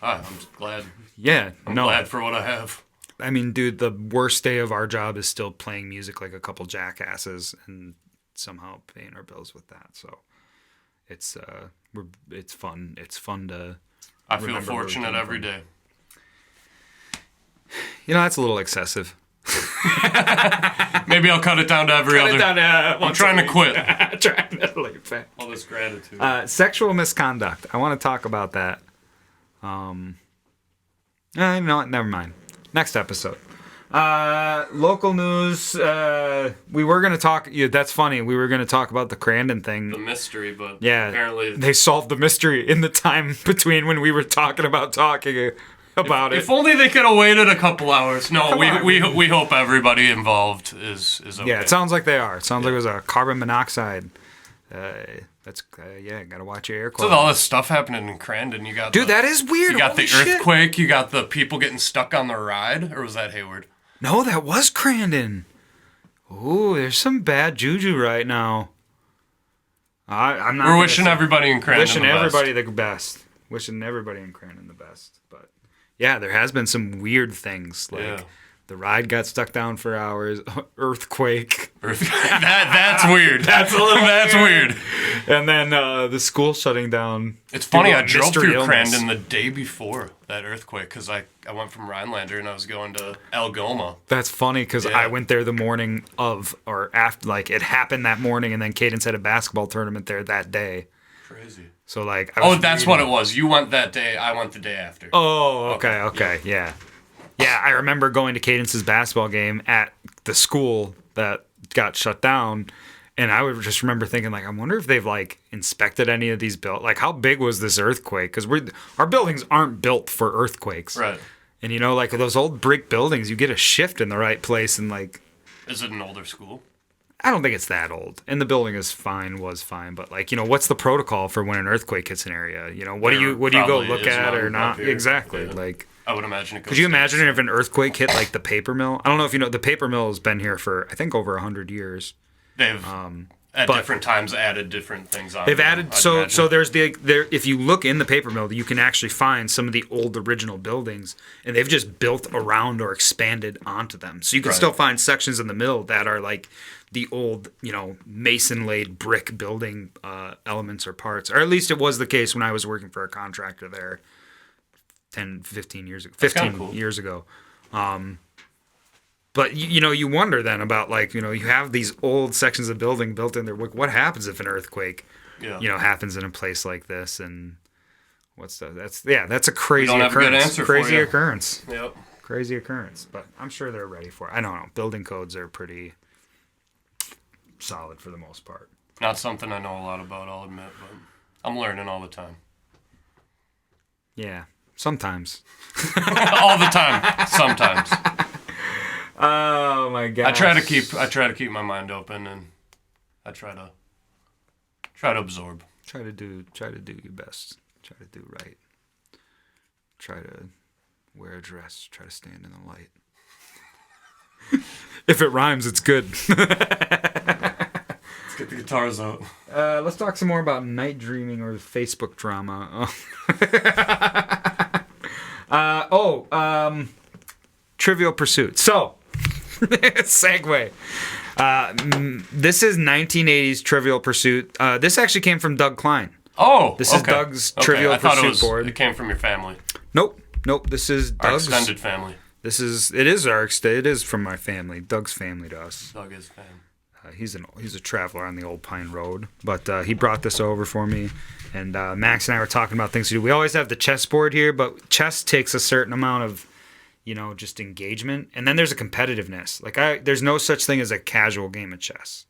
Speaker 3: I'm glad.
Speaker 2: Yeah,
Speaker 3: I'm
Speaker 2: no.
Speaker 3: glad for what I have.
Speaker 2: I mean, dude, the worst day of our job is still playing music like a couple jackasses and somehow paying our bills with that. So it's fun. It's fun to.
Speaker 3: I feel
Speaker 2: Remember where we
Speaker 3: fortunate
Speaker 2: came
Speaker 3: every
Speaker 2: from.
Speaker 3: day.
Speaker 2: That's a little excessive.
Speaker 3: Maybe I'll cut it down to every other. I'm trying to quit.
Speaker 2: Trying to leave back.
Speaker 3: All this gratitude.
Speaker 2: Sexual misconduct. I want to talk about that. Never mind. Next episode. Local news. We were going to talk. Yeah, that's funny. We were going to talk about the Crandon thing.
Speaker 3: The mystery, but
Speaker 2: Yeah,
Speaker 3: apparently
Speaker 2: they solved the mystery in the time between when we were talking about it.
Speaker 3: If only they could have waited a couple hours. No, we hope everybody involved is okay.
Speaker 2: Yeah, it sounds like they are. It sounds like it was a carbon monoxide. Gotta watch your air
Speaker 3: So with
Speaker 2: quality.
Speaker 3: all this stuff happening in Crandon, you got
Speaker 2: Dude, that is weird.
Speaker 3: you got
Speaker 2: Holy
Speaker 3: the
Speaker 2: shit.
Speaker 3: earthquake, you got the people getting stuck on the ride, or was that Hayward?
Speaker 2: No, that was Crandon. Ooh, there's some bad juju right now. I'm not.
Speaker 3: We're
Speaker 2: gonna
Speaker 3: wishing
Speaker 2: say-
Speaker 3: everybody in Crandon
Speaker 2: wishing
Speaker 3: the best.
Speaker 2: everybody the best. Wishing everybody in Crandon the best. But yeah, there has been some weird things. Like the ride got stuck down for hours. Earthquake.
Speaker 3: That's weird. That's weird.
Speaker 2: And then the school shutting down.
Speaker 3: It's funny, I drove
Speaker 2: mystery
Speaker 3: through
Speaker 2: illness.
Speaker 3: Crandon the day before that earthquake because I went from Rhinelander and I was going to Algoma.
Speaker 2: That's funny because I went there the morning of, or after, like it happened that morning, and then Cadence had a basketball tournament there that day.
Speaker 3: Crazy.
Speaker 2: So like,
Speaker 3: That's what it was. You went that day. I went the day after.
Speaker 2: Oh, okay, yeah. I remember going to Cadence's basketball game at the school that got shut down, and I would just remember thinking, like, I wonder if they've like inspected any of these like how big was this earthquake? Because our buildings aren't built for earthquakes,
Speaker 3: Right.
Speaker 2: And like those old brick buildings, you get a shift in the right place, and like,
Speaker 3: is it an older school?
Speaker 2: I don't think it's that old, and the building was fine, but like, what's the protocol for when an earthquake hits an area? What do you go look at or not? Exactly, like.
Speaker 3: I would imagine it goes.
Speaker 2: Could you imagine if an earthquake hit like the paper mill? I don't know if you know, the paper mill has been here for I think over 100 years.
Speaker 3: They've at different times added different things on.
Speaker 2: They've added so there's there if you look in the paper mill, you can actually find some of the old original buildings, and they've just built around or expanded onto them. So you can still find sections in the mill that are like the old, mason laid brick building elements or parts, or at least it was the case when I was working for a contractor there. 10, 15 years ago, 15 years ago. But, you wonder then about, like, you have these old sections of building built in there. What happens if an earthquake, happens in a place like this? And that's a crazy occurrence. Crazy occurrence.
Speaker 3: Yep.
Speaker 2: Crazy occurrence. But I'm sure they're ready for it. I don't know. Building codes are pretty solid for the most part.
Speaker 3: Not something I know a lot about, I'll admit, but I'm learning all the time.
Speaker 2: Yeah. Sometimes.
Speaker 3: All the time. Sometimes.
Speaker 2: Oh my god.
Speaker 3: I try to keep my mind open, and I try to absorb.
Speaker 2: Try to do your best. Try to do right. Try to wear a dress. Try to stand in the light. If it rhymes, it's good.
Speaker 3: Let's get the guitars out.
Speaker 2: Let's talk some more about night dreaming or Facebook drama. Trivial Pursuit. So, segue. This is 1980s Trivial Pursuit. This actually came from Doug Klein.
Speaker 3: Oh,
Speaker 2: this is Doug's Trivial Pursuit board.
Speaker 3: It came from your family.
Speaker 2: Nope. This is Doug's
Speaker 3: extended family.
Speaker 2: It is from my family. Doug's family to us.
Speaker 3: Doug is fan.
Speaker 2: He's a traveler on the Old Pine Road, but he brought this over for me, and Max and I were talking about things to do. We always have the chessboard here, but chess takes a certain amount of, just engagement, and then there's a competitiveness. Like there's no such thing as a casual game of chess.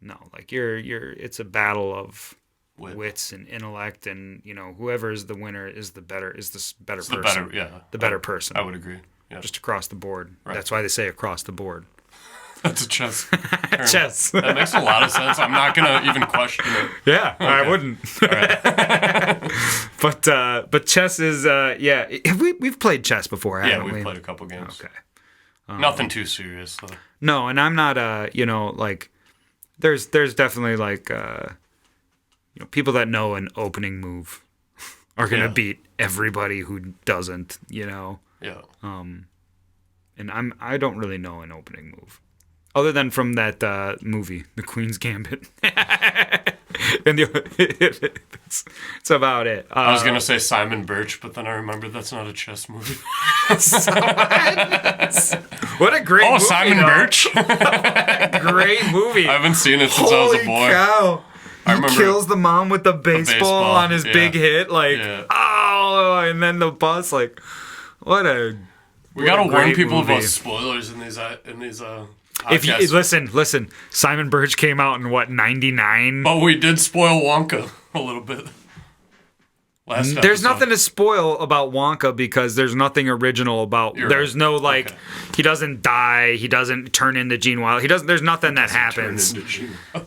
Speaker 2: No, like it's a battle of wits and intellect, and whoever is the winner is the better person. The better person.
Speaker 3: I would agree. Yeah.
Speaker 2: Just across the board.
Speaker 3: Right.
Speaker 2: That's why they say across the board.
Speaker 3: That's a chess.
Speaker 2: Chess.
Speaker 3: That makes a lot of sense. I'm not gonna even question it.
Speaker 2: Yeah, okay. I wouldn't.
Speaker 3: All right.
Speaker 2: But chess is we've played chess before, haven't we?
Speaker 3: Yeah, we've played a couple games.
Speaker 2: Okay.
Speaker 3: Nothing too serious though.
Speaker 2: No, and I'm not like there's definitely like people that know an opening move are gonna beat everybody who doesn't.
Speaker 3: Yeah.
Speaker 2: And I don't really know an opening move. Other than from that movie, The Queen's Gambit. And it's about it.
Speaker 3: I was going to say Simon Birch, but then I remembered that's not a chess movie.
Speaker 2: What a great movie.
Speaker 3: Simon Birch?
Speaker 2: Great movie.
Speaker 3: I haven't seen it since I was a boy.
Speaker 2: Cow. He kills the mom with the baseball on his big hit. Like, and then the bus. Like, what a...
Speaker 3: We gotta warn people about spoilers in these podcasts.
Speaker 2: If you listen, Simon Birch came out in what, 99?
Speaker 3: Oh, we did spoil Wonka a little bit.
Speaker 2: There's nothing to spoil about Wonka because there's nothing original about. There's no he doesn't die. He doesn't turn into Gene Wilder. There's nothing that happens.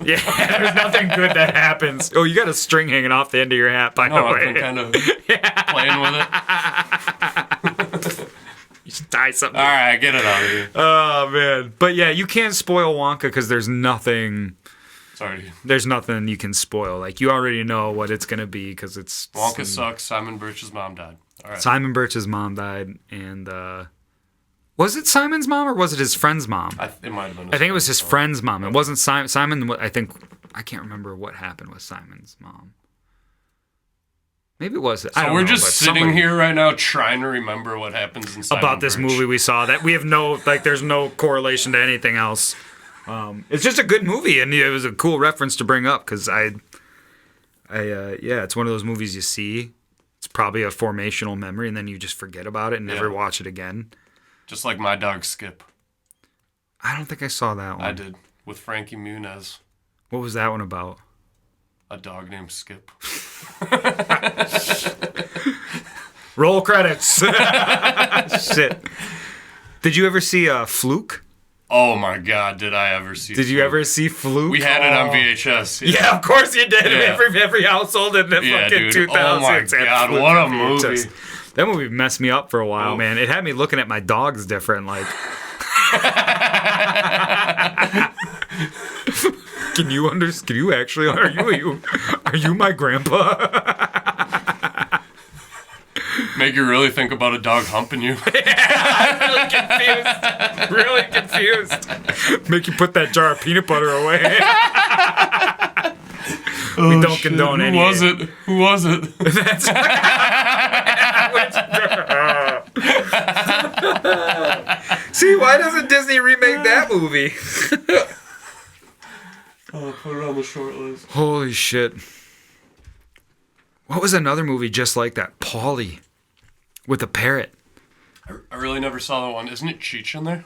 Speaker 2: Yeah, there's nothing good that happens. Oh, you got a string hanging off the end of your hat, by the way.
Speaker 3: I've been kind of playing with it.
Speaker 2: You should tie something.
Speaker 3: All right, get it out of here.
Speaker 2: Oh man, but yeah, you can't spoil Wonka because there's nothing
Speaker 3: Sorry.
Speaker 2: There's nothing you can spoil. Like, you already know what it's going to be because it's...
Speaker 3: Wonka sucks. Simon Birch's mom died. All right.
Speaker 2: Simon Birch's mom died, and... was it Simon's mom or was it his friend's mom?
Speaker 3: It might have been.
Speaker 2: I think it was his friend's mom. It wasn't Simon. Simon, I think... I can't remember what happened with Simon's mom. Maybe it was.
Speaker 3: So we're just sitting here right now trying to remember what happens in Simon
Speaker 2: about this
Speaker 3: Birch.
Speaker 2: movie we saw that we have no, like, there's no correlation to anything else. It's just a good movie, and it was a cool reference to bring up because yeah, it's one of those movies you see. It's probably a formational memory, and then you just forget about it and never watch it again.
Speaker 3: Just like My Dog Skip.
Speaker 2: I don't think I saw that one.
Speaker 3: I did, with Frankie Muniz.
Speaker 2: What was that one about?
Speaker 3: A dog named Skip.
Speaker 2: Roll credits. Shit. Did you ever see Fluke?
Speaker 3: Oh my God, did I ever see
Speaker 2: Did you ever see Fluke?
Speaker 3: We had it on VHS.
Speaker 2: Yeah, of course you did.
Speaker 3: Yeah.
Speaker 2: Every household in the fucking
Speaker 3: dude.
Speaker 2: 2006
Speaker 3: Oh my
Speaker 2: had
Speaker 3: God,
Speaker 2: Fluke
Speaker 3: what a
Speaker 2: on VHS.
Speaker 3: movie.
Speaker 2: That movie messed me up for a while,
Speaker 3: Oh.
Speaker 2: man. It had me looking at my dogs different, like... Can you actually... Are you my grandpa?
Speaker 3: Make you really think about a dog humping you.
Speaker 2: Really confused. Make you put that jar of peanut butter away. We don't condone any...
Speaker 3: Who was it?
Speaker 2: That's... See, why doesn't Disney remake that movie?
Speaker 3: Oh, put it on the short list.
Speaker 2: Holy shit. What was another movie just like that? Paulie. With a parrot.
Speaker 3: I really never saw that one. Isn't it Cheech in there?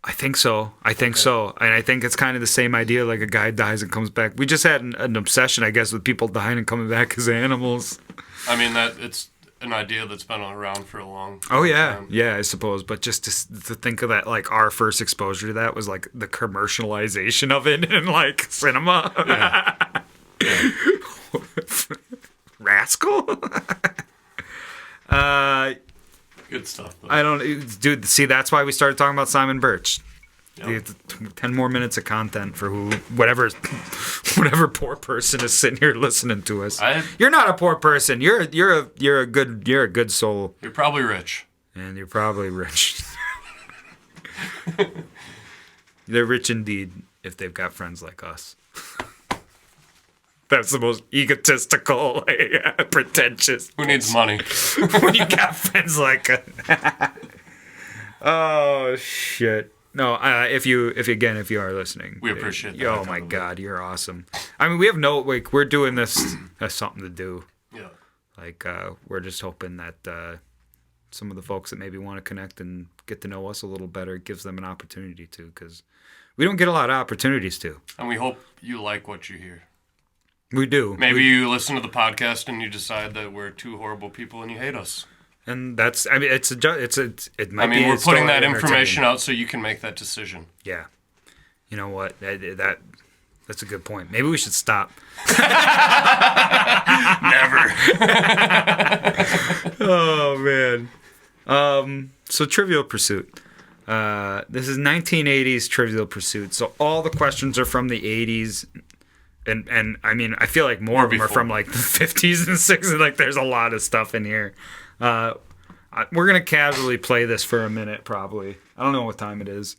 Speaker 2: I think so. So. And I think it's kind of the same idea, like a guy dies and comes back. We just had an obsession, I guess, with people dying and coming back as animals.
Speaker 3: I mean, it's an idea that's been around for a long
Speaker 2: Oh, yeah.
Speaker 3: time.
Speaker 2: Yeah, I suppose. But just to think of that, like, our first exposure to that was, like, the commercialization of it in, like, cinema.
Speaker 3: Yeah.
Speaker 2: Rascal?
Speaker 3: Good stuff, though.
Speaker 2: I don't... Dude, see, that's why we started talking about Simon Birch.
Speaker 3: Yep.
Speaker 2: 10 more minutes of content for whatever poor person is sitting here listening to us. You're not a poor person. You're a good soul,
Speaker 3: You're probably rich.
Speaker 2: and you're probably rich. They're rich indeed if they've got friends like us. That's the most egotistical, pretentious.
Speaker 3: Who needs money?
Speaker 2: When you got friends like us. Oh shit. No, if you are listening,
Speaker 3: We appreciate that.
Speaker 2: Oh my God, you're awesome. I mean, we have we're doing this as something to do.
Speaker 3: Yeah.
Speaker 2: Like, we're just hoping that some of the folks that maybe want to connect and get to know us a little better, it gives them an opportunity to, because we don't get a lot of opportunities to.
Speaker 3: And we hope you like what you hear.
Speaker 2: We do.
Speaker 3: Maybe you listen to the podcast and you decide that we're two horrible people and you hate us.
Speaker 2: And that's, I mean, it might
Speaker 3: I mean,
Speaker 2: be
Speaker 3: we're
Speaker 2: still
Speaker 3: putting that information
Speaker 2: entertaining.
Speaker 3: out so you can make that decision.
Speaker 2: Yeah. You know what? That's a good point. Maybe we should stop.
Speaker 3: Never.
Speaker 2: Oh man. So Trivial Pursuit. This is 1980s Trivial Pursuit. So all the questions are from the 80s, and I mean, I feel like more of them are from like the 50s and 60s. Like, there's a lot of stuff in here. We're gonna casually play this for a minute, probably. I don't know what time it is.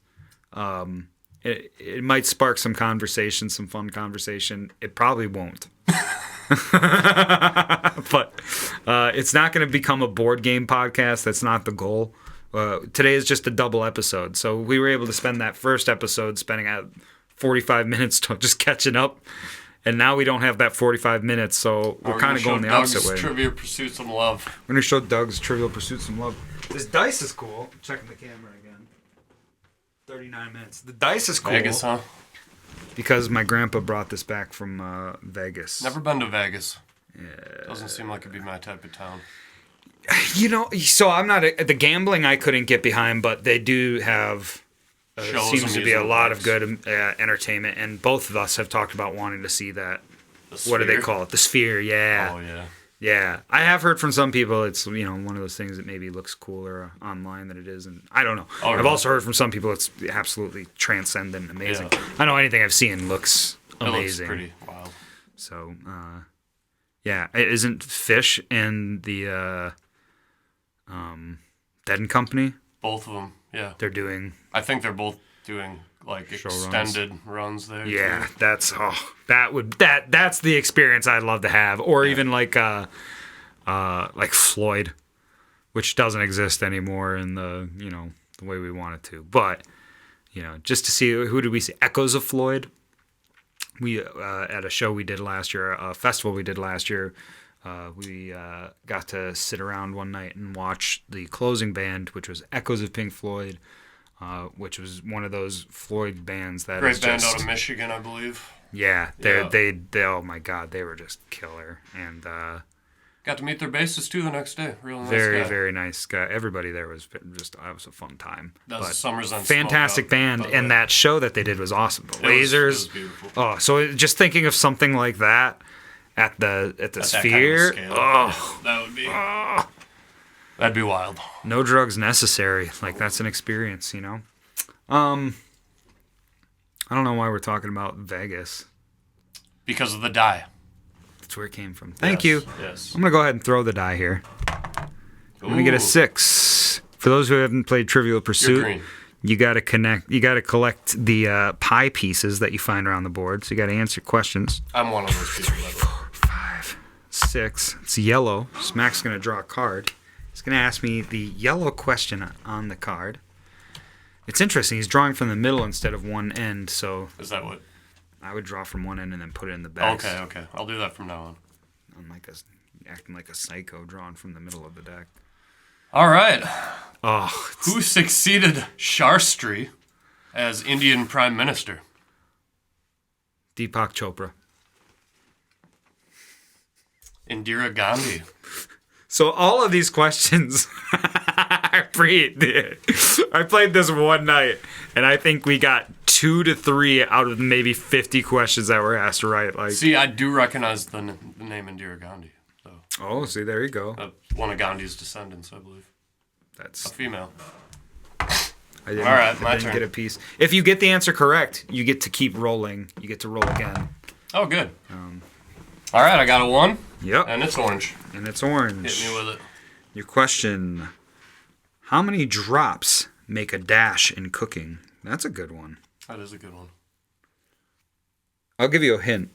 Speaker 2: It might spark some conversation, some fun conversation. It probably won't. But it's not going to become a board game podcast. That's not the goal. Today is just a double episode. So we were able to spend that first episode spending out 45 minutes just catching up. And now we don't have that 45 minutes, so we're kind of going the opposite way.
Speaker 3: Trivia Pursuit some love.
Speaker 2: We're going to show Doug's Trivial Pursuit some love. This dice is cool. I'm checking the camera again. 39 minutes. The dice is cool.
Speaker 3: Vegas, huh?
Speaker 2: Because my grandpa brought this back from Vegas.
Speaker 3: Never been to Vegas. Yeah. Doesn't seem like it'd be my type of town.
Speaker 2: You know, so I'm not the gambling I couldn't get behind, but they do have seems to be a lot of good entertainment, and both of us have talked about wanting to see that. What do they call it? The Sphere, yeah.
Speaker 3: Oh yeah.
Speaker 2: Yeah, I have heard from some people it's, you know, one of those things that maybe looks cooler online than it is, and I don't know.
Speaker 3: Oh,
Speaker 2: I've
Speaker 3: really?
Speaker 2: also heard from some people it's absolutely transcendent and amazing.
Speaker 3: Yeah.
Speaker 2: I know anything I've seen looks amazing.
Speaker 3: It looks pretty wild.
Speaker 2: So, yeah, isn't Fish in the Dead and Company?
Speaker 3: Both of them, yeah.
Speaker 2: They're doing.
Speaker 3: I think they're both doing like
Speaker 2: Show
Speaker 3: extended runs there.
Speaker 2: Yeah,
Speaker 3: too.
Speaker 2: that's that's the experience I'd love to have, or even like Floyd, which doesn't exist anymore in the the way we want it to. But just to see who did we see? Echoes of Floyd. We at a show we did last year, a festival we did last year. We got to sit around one night and watch the closing band, which was Echoes of Pink Floyd, which was one of those Floyd bands that
Speaker 3: Great
Speaker 2: is
Speaker 3: band
Speaker 2: just,
Speaker 3: out of Michigan, I believe.
Speaker 2: Yeah, they oh my god, they were just killer, and
Speaker 3: got to meet their bassist too the next day. Real nice
Speaker 2: very
Speaker 3: guy.
Speaker 2: very nice guy. Everybody there was just it was a fun time.
Speaker 3: That was Summers on
Speaker 2: fantastic
Speaker 3: Smokeout,
Speaker 2: band,
Speaker 3: by the
Speaker 2: and
Speaker 3: way.
Speaker 2: that show that they did was awesome. The
Speaker 3: It was
Speaker 2: lasers,
Speaker 3: beautiful.
Speaker 2: oh, so just thinking of something like that at the
Speaker 3: At that
Speaker 2: Sphere.
Speaker 3: kind of scale,
Speaker 2: Oh,
Speaker 3: yeah, that would be. That'd be wild.
Speaker 2: no drugs necessary. Like that's an experience, I don't know why we're talking about Vegas.
Speaker 3: Because of the die.
Speaker 2: That's where it came from. Thank you.
Speaker 3: Yes.
Speaker 2: I'm gonna go ahead and throw the die here. I'm gonna get a 6. For those who haven't played Trivial
Speaker 3: You're
Speaker 2: Pursuit,
Speaker 3: green.
Speaker 2: you gotta collect the pie pieces that you find around the board. So you gotta answer questions.
Speaker 3: I'm one of those people. By the way.
Speaker 2: 5, 6. It's yellow. Smack's gonna draw a card. He's gonna ask me the yellow question on the card. It's interesting. He's drawing from the middle instead of one end, so
Speaker 3: Is that what?
Speaker 2: I would draw from one end and then put it in the back.
Speaker 3: Okay. I'll do that from now on.
Speaker 2: I'm acting like a psycho drawing from the middle of the deck.
Speaker 3: All right.
Speaker 2: Oh,
Speaker 3: Who succeeded Shastri as Indian Prime Minister?
Speaker 2: Deepak Chopra.
Speaker 3: Indira Gandhi.
Speaker 2: So all of these questions I played this one night, and I think we got 2 to 3 out of maybe 50 questions that were asked right. Like,
Speaker 3: See, I do recognize the name Indira Gandhi. So,
Speaker 2: oh, see, there you go.
Speaker 3: one of Gandhi's descendants, I believe. A
Speaker 2: That's
Speaker 3: female.
Speaker 2: I didn't,
Speaker 3: All right,
Speaker 2: I
Speaker 3: my
Speaker 2: didn't
Speaker 3: turn.
Speaker 2: get a piece. If you get the answer correct, you get to keep rolling. You get to roll again.
Speaker 3: Oh, good. All right, I got a 1,
Speaker 2: Yep,
Speaker 3: and it's orange.
Speaker 2: and it's orange.
Speaker 3: Hit me with it.
Speaker 2: Your question: how many drops make a dash in cooking? That's a good one.
Speaker 3: That is a good one.
Speaker 2: I'll give you a hint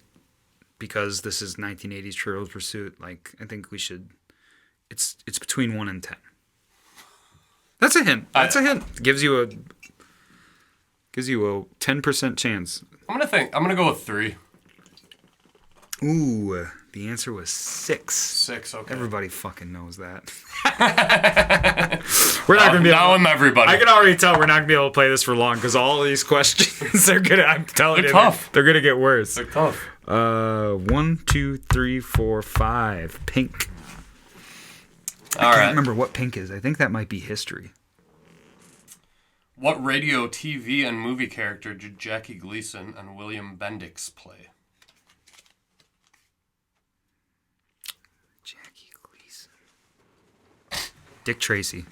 Speaker 2: because this is 1980s Trivial Pursuit. Like, I think we should. It's between 1 and 10. That's a hint. That's a hint. Gives you a 10% chance.
Speaker 3: I'm gonna go with 3.
Speaker 2: Ooh, the answer was 6.
Speaker 3: 6. Okay.
Speaker 2: Everybody fucking knows that. We're not gonna be
Speaker 3: now
Speaker 2: able.
Speaker 3: I'm everybody.
Speaker 2: I can already tell we're not gonna be able to play this for long because all of these questions are gonna. I'm telling
Speaker 3: They're
Speaker 2: you,
Speaker 3: tough.
Speaker 2: They're gonna get worse.
Speaker 3: They're tough.
Speaker 2: 1, 2, 3, 4, 5. Pink.
Speaker 3: All
Speaker 2: I can't
Speaker 3: right.
Speaker 2: remember what pink is. I think that might be history.
Speaker 3: What radio, TV, and movie character did Jackie Gleason and William Bendix play?
Speaker 2: Jackie Gleason. Dick Tracy.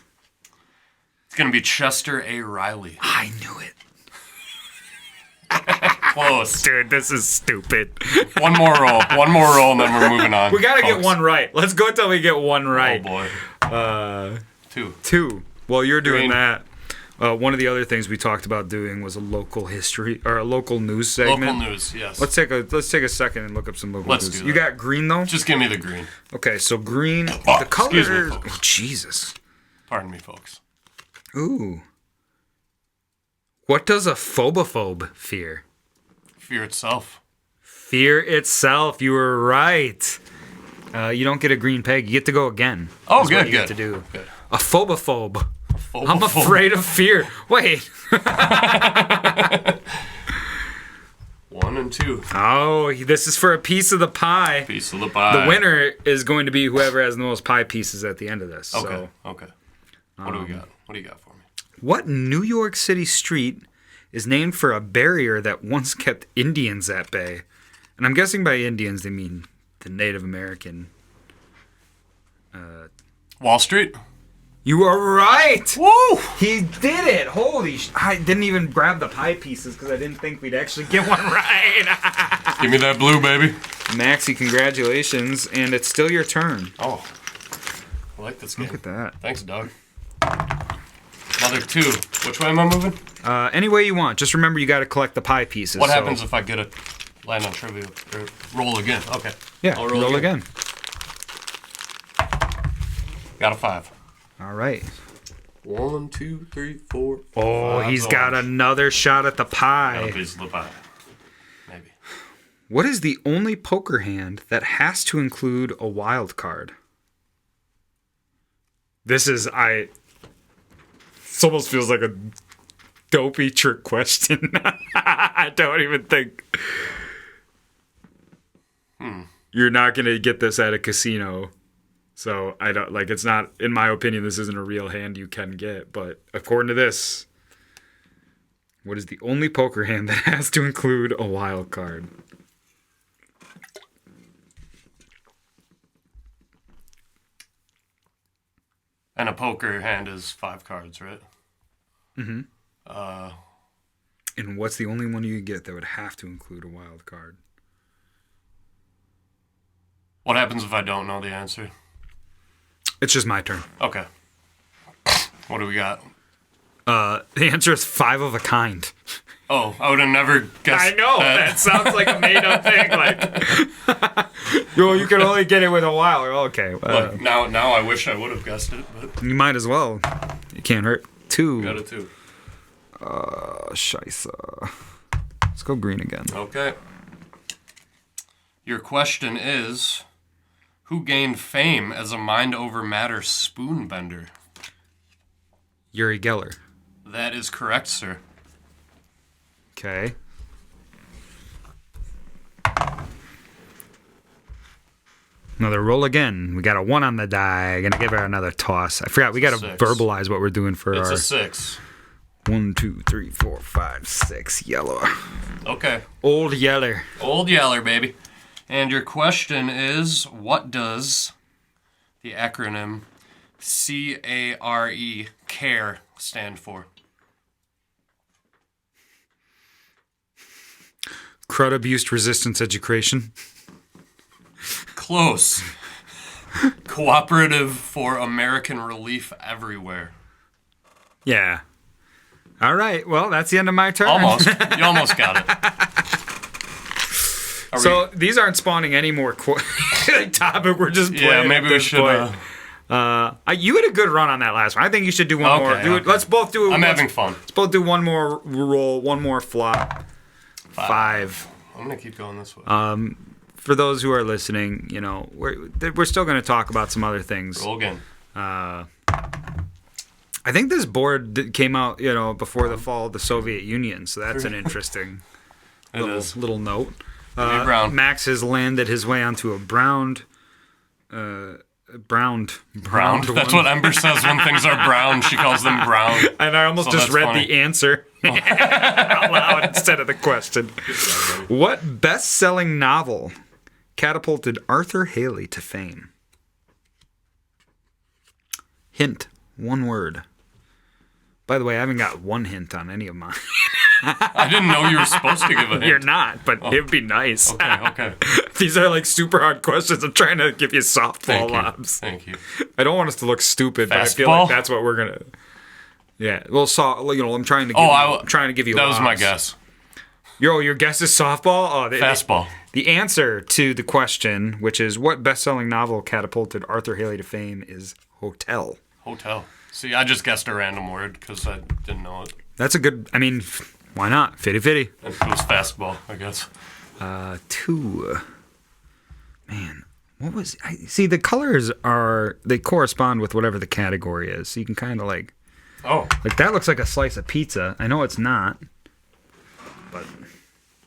Speaker 3: It's gonna be Chester A. Riley.
Speaker 2: I knew it.
Speaker 3: Close.
Speaker 2: Dude, this is stupid.
Speaker 3: One more roll, and then we're moving on.
Speaker 2: We gotta get
Speaker 3: folks.
Speaker 2: one right. Let's go until we get one right.
Speaker 3: Oh boy. 2.
Speaker 2: 2. While you're doing
Speaker 3: Green.
Speaker 2: that, one of the other things we talked about doing was a local history or a local news segment.
Speaker 3: Local news, yes.
Speaker 2: Let's take a second and look up some local
Speaker 3: Let's
Speaker 2: news.
Speaker 3: do
Speaker 2: You
Speaker 3: that.
Speaker 2: got green though?
Speaker 3: Just give me the green.
Speaker 2: Okay, so green.
Speaker 3: Oh,
Speaker 2: the color.
Speaker 3: excuse me, folks.
Speaker 2: Oh, Jesus.
Speaker 3: Pardon me, folks.
Speaker 2: Ooh. What does a phobophobe fear?
Speaker 3: Fear itself.
Speaker 2: Fear itself. You were right. You don't get a green peg. You get to go again.
Speaker 3: Oh,
Speaker 2: That's what
Speaker 3: good,
Speaker 2: you
Speaker 3: good.
Speaker 2: get to do.
Speaker 3: Good.
Speaker 2: A phobophobe. I'm
Speaker 3: Phobophobe.
Speaker 2: afraid of fear. Wait.
Speaker 3: 1 and 2.
Speaker 2: Oh, this is for a piece of the pie.
Speaker 3: Piece of the pie.
Speaker 2: The winner is going to be whoever has the most pie pieces at the end of this.
Speaker 3: Okay.
Speaker 2: So,
Speaker 3: Okay. What do we got? What do you got for me?
Speaker 2: what New York City street is named for a barrier that once kept Indians at bay? And I'm guessing by Indians they mean the Native American.
Speaker 3: Wall Street.
Speaker 2: You are right.
Speaker 3: Woo!
Speaker 2: He did it. Holy I didn't even grab the pie pieces because I didn't think we'd actually get one right.
Speaker 3: Give me that blue, baby.
Speaker 2: Maxie, congratulations. And it's still your turn.
Speaker 3: Oh. I like this game.
Speaker 2: Look at that.
Speaker 3: Thanks, Doug. Mother 2. Which way am I moving?
Speaker 2: Any way you want. Just remember you got to collect the pie pieces.
Speaker 3: What happens if I get a land on trivia? Or roll again. Okay.
Speaker 2: Yeah,
Speaker 3: I'll
Speaker 2: roll again.
Speaker 3: Got a 5.
Speaker 2: All right.
Speaker 3: 1, 2, 3, 4.
Speaker 2: Oh, he's got another shot at the
Speaker 3: Got a
Speaker 2: pie.
Speaker 3: piece of the pie. Maybe.
Speaker 2: What is the only poker hand that has to include a wild card? This almost feels like a dopey trick question. I don't even think. You're not going to get this at a casino. So I don't it's not, in my opinion, this isn't a real hand you can get. But according to this, what is the only poker hand that has to include a wild card?
Speaker 3: And a poker hand is 5 cards, right?
Speaker 2: Mm-hmm. And what's the only one you can get that would have to include a wild card?
Speaker 3: What happens if I don't know the answer?
Speaker 2: It's just my turn.
Speaker 3: Okay. What do we got?
Speaker 2: The answer is 5 of a kind.
Speaker 3: Oh, I would have never guessed.
Speaker 2: I know that sounds like a made-up thing. You can only get it with a wild. Okay.
Speaker 3: Look, now I wish I would have guessed it, but
Speaker 2: You might as well. It can't hurt. 2.
Speaker 3: got a 2.
Speaker 2: Scheisse. Let's go green again.
Speaker 3: Okay. Your question is, who gained fame as a mind over matter spoon bender?
Speaker 2: Uri Geller.
Speaker 3: That is correct, sir.
Speaker 2: Okay. Another roll again. We got a 1 on the die. Gonna give her another toss. I forgot. We gotta
Speaker 3: 6.
Speaker 2: verbalize what we're doing for
Speaker 3: It's
Speaker 2: our
Speaker 3: a 6.
Speaker 2: 1, 2, 3, 4, 5, 6 yellow.
Speaker 3: Okay.
Speaker 2: Old Yeller.
Speaker 3: Old Yeller, baby. And your question is, what does the acronym CARE stand for?
Speaker 2: Crud abuse resistance education.
Speaker 3: Close. Cooperative for American Relief Everywhere.
Speaker 2: Yeah. All right. Well, that's the end of my turn.
Speaker 3: Almost. You almost got it.
Speaker 2: So these aren't spawning any more topic. We're just playing.
Speaker 3: Yeah, maybe
Speaker 2: at
Speaker 3: we
Speaker 2: this
Speaker 3: should.
Speaker 2: point. You had a good run on that last one. I think you should do one more.
Speaker 3: Okay.
Speaker 2: Let's both do it.
Speaker 3: I'm having fun.
Speaker 2: Let's both do one more roll, one more flop. 5.
Speaker 3: I'm gonna keep going this way.
Speaker 2: For those who are listening, we're still going to talk about some other things.
Speaker 3: Roll again.
Speaker 2: I think this board came out, before the fall of the Soviet Union, so that's an interesting little note.
Speaker 3: Brown.
Speaker 2: Max has landed his way onto a browned
Speaker 3: Brown.
Speaker 2: one.
Speaker 3: That's what Ember says when things are brown. She calls them brown.
Speaker 2: And I almost
Speaker 3: So
Speaker 2: just
Speaker 3: that's
Speaker 2: read
Speaker 3: funny.
Speaker 2: the answer out loud instead of the question. What best-selling novel catapulted Arthur Haley to fame? Hint, 1 word. By the way, I haven't got 1 hint on any of mine.
Speaker 3: I didn't know you were supposed to give a hint.
Speaker 2: You're not, but it would be nice.
Speaker 3: Okay.
Speaker 2: These are super hard questions. I'm trying to give you softball
Speaker 3: Thank you.
Speaker 2: lobs.
Speaker 3: Thank you.
Speaker 2: I don't want us to look stupid, but I feel
Speaker 3: Fastball?
Speaker 2: like that's what we're gonna. Yeah, well, I'm trying to.
Speaker 3: I'm
Speaker 2: trying to give you.
Speaker 3: That was my
Speaker 2: lobs.
Speaker 3: guess.
Speaker 2: Your guess is softball. Oh,
Speaker 3: Fastball.
Speaker 2: The answer to the question, which is what best-selling novel catapulted Arthur Haley to fame, is Hotel.
Speaker 3: Hotel. See, I just guessed a random word because I didn't know it.
Speaker 2: That's a good. I mean, why not? Fitty.
Speaker 3: And it was fastball, I guess.
Speaker 2: 2. Man, what was? See, the colors they correspond with whatever the category is. So you can kind of
Speaker 3: Oh.
Speaker 2: that looks like a slice of pizza. I know it's not, but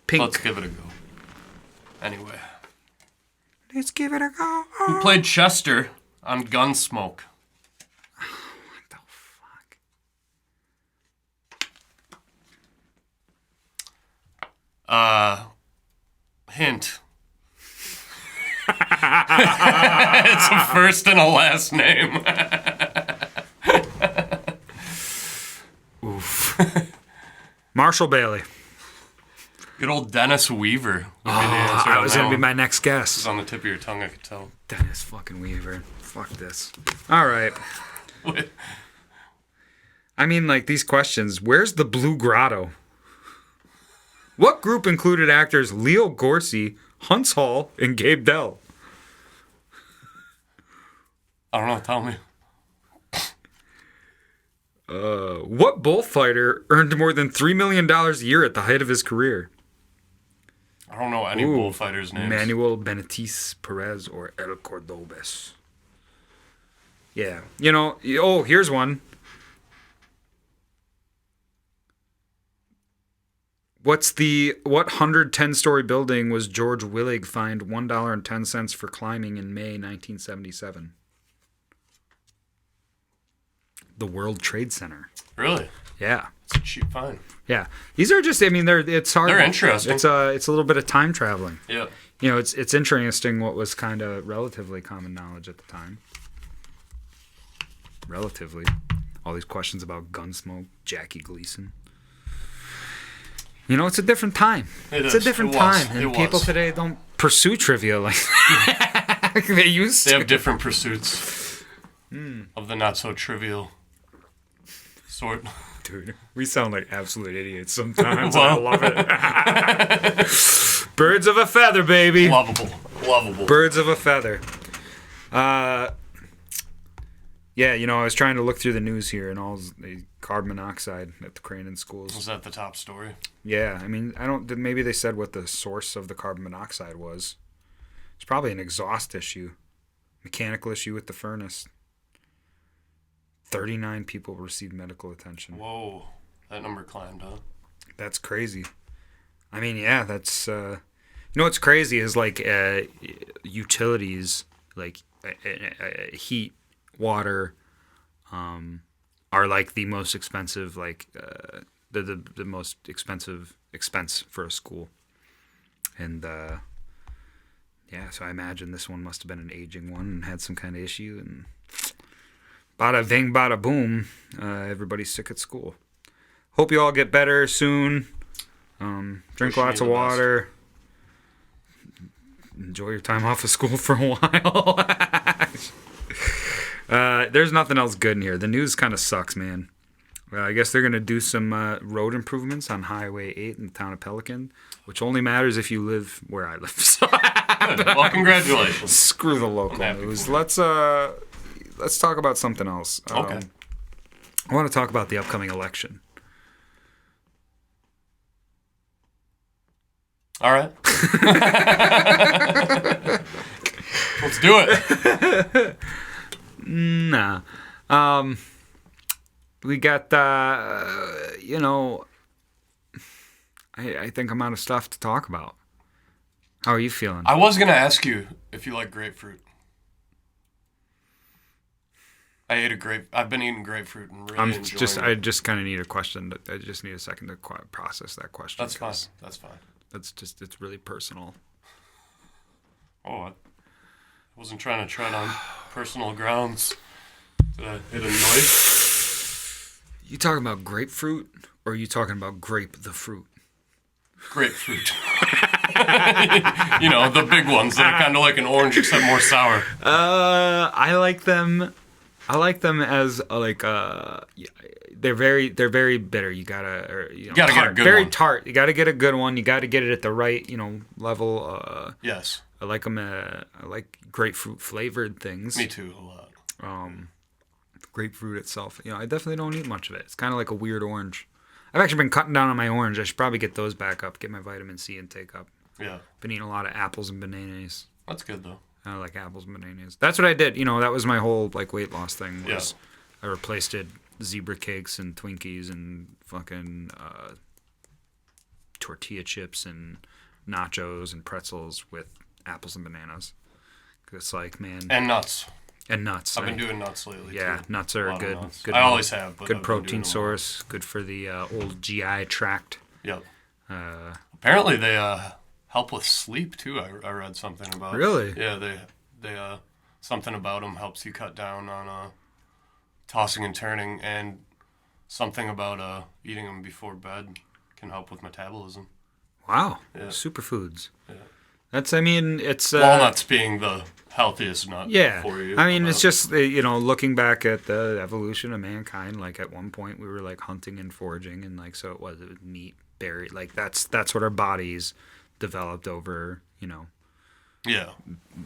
Speaker 2: pink.
Speaker 3: Let's give it a go. Anyway.
Speaker 2: Let's give it a go.
Speaker 3: Who played Chester on Gunsmoke?
Speaker 2: What the fuck?
Speaker 3: Hint. It's a first and a last name.
Speaker 2: Marshall Bailey.
Speaker 3: Good old Dennis Weaver.
Speaker 2: That was going to be my next
Speaker 3: It's
Speaker 2: guess.
Speaker 3: on the tip of your tongue, I could tell.
Speaker 2: Dennis fucking Weaver. Fuck this. All right. I mean, like, these questions. Where's the Blue Grotto? What group included actors Leo Gorcey, Hunts Hall, and Gabe Dell?
Speaker 3: I don't know, tell me.
Speaker 2: What bullfighter earned more than $3 million a year at the height of his career?
Speaker 3: I don't know any bullfighters' names.
Speaker 2: Manuel Benitez Perez or El Cordobes. Yeah. You know, here's one. What 110-story building was George Willig fined $1.10 for climbing in May 1977? The World Trade Center.
Speaker 3: Really?
Speaker 2: Yeah.
Speaker 3: It's a cheap fine.
Speaker 2: Yeah. These are just, I mean, it's hard.
Speaker 3: They're interesting.
Speaker 2: It's a little bit of time traveling.
Speaker 3: Yeah.
Speaker 2: You know, it's interesting what was kind of relatively common knowledge at the time. Relatively. All these questions about Gunsmoke, Jackie Gleason. You know, it's a different time. It's a different time. And people today don't pursue trivia like they used to.
Speaker 3: They have different pursuits of the not-so-trivial sort.
Speaker 2: Dude, we sound like absolute idiots sometimes. I love it. Birds of a feather, baby.
Speaker 3: Lovable.
Speaker 2: Birds of a feather. Yeah, you know, I was trying to look through the news here and all the carbon monoxide at the Crandon schools.
Speaker 3: Was that the top story?
Speaker 2: Yeah, I mean, maybe they said what the source of the carbon monoxide was. It's probably an exhaust issue, mechanical issue with the furnace. 39 people received medical attention.
Speaker 3: Whoa, that number climbed, huh?
Speaker 2: That's crazy. I mean, yeah, that's... you know what's crazy is, like, utilities, like heat, water, are, like, the most expensive, like, the most expensive expense for a school. And, yeah, so I imagine this one must have been an aging one and had some kind of issue, and... Bada bing, bada boom. Everybody's sick at school. Hope you all get better soon. Drink lots of water. Enjoy your time off of school for a while. There's nothing else good in here. The news kind of sucks, man. I guess they're going to do some road improvements on Highway 8 in the town of Pelican, which only matters if you live where I live. So
Speaker 3: Good. Well, congratulations.
Speaker 2: Screw the local news. Let's talk about something else.
Speaker 3: Okay.
Speaker 2: I want to talk about the upcoming election.
Speaker 3: All right. Let's do it.
Speaker 2: Nah. We got, you know, I think I'm out of stuff to talk about. How are you feeling?
Speaker 3: I was going to ask you if you like grapefruit. I've been eating grapefruit and really enjoying it.
Speaker 2: I just kind of need a question. I just need a second to process that question.
Speaker 3: That's fine.
Speaker 2: It's really personal.
Speaker 3: Oh, I wasn't trying to tread on personal grounds. Did I hit a noise?
Speaker 2: You talking about grapefruit, or are you talking about grape the fruit?
Speaker 3: Grapefruit. You know, the big ones that are kind of like an orange except more sour.
Speaker 2: I like them. I like them as they're very bitter. You gotta
Speaker 3: get a good
Speaker 2: very
Speaker 3: one.
Speaker 2: tart. You gotta get a good one. You gotta get it at the right level.
Speaker 3: Yes.
Speaker 2: I like them. I like grapefruit flavored things.
Speaker 3: Me too, a lot.
Speaker 2: Grapefruit itself, I definitely don't eat much of it. It's kind of like a weird orange. I've actually been cutting down on my orange. I should probably get those back up. Get my vitamin C intake up.
Speaker 3: Yeah.
Speaker 2: Been eating a lot of apples and bananas.
Speaker 3: That's good though.
Speaker 2: I like apples and bananas. That's what I did. That was my whole weight loss thing. Was I replaced zebra cakes and Twinkies and fucking tortilla chips and nachos and pretzels with apples and bananas. 'Cause it's like, man.
Speaker 3: And nuts.
Speaker 2: And nuts.
Speaker 3: I've been doing nuts lately.
Speaker 2: Yeah,
Speaker 3: too.
Speaker 2: nuts are good.
Speaker 3: Nuts.
Speaker 2: Good.
Speaker 3: I always have. But
Speaker 2: good
Speaker 3: I've been doing
Speaker 2: protein
Speaker 3: them
Speaker 2: source. Good for the old GI tract.
Speaker 3: Yep. Apparently they help with sleep too. I read something about.
Speaker 2: Really?
Speaker 3: Yeah, they something about them helps you cut down on tossing and turning, and something about eating them before bed can help with metabolism.
Speaker 2: Wow.
Speaker 3: Yeah.
Speaker 2: Superfoods.
Speaker 3: Yeah.
Speaker 2: That's, I mean, it's...
Speaker 3: Walnuts being the healthiest nut
Speaker 2: Yeah.
Speaker 3: for you.
Speaker 2: I mean, it's just, looking back at the evolution of mankind, like at one point we were like hunting and foraging, and like, so it was meat, berry, like that's what our bodies developed over,
Speaker 3: Yeah.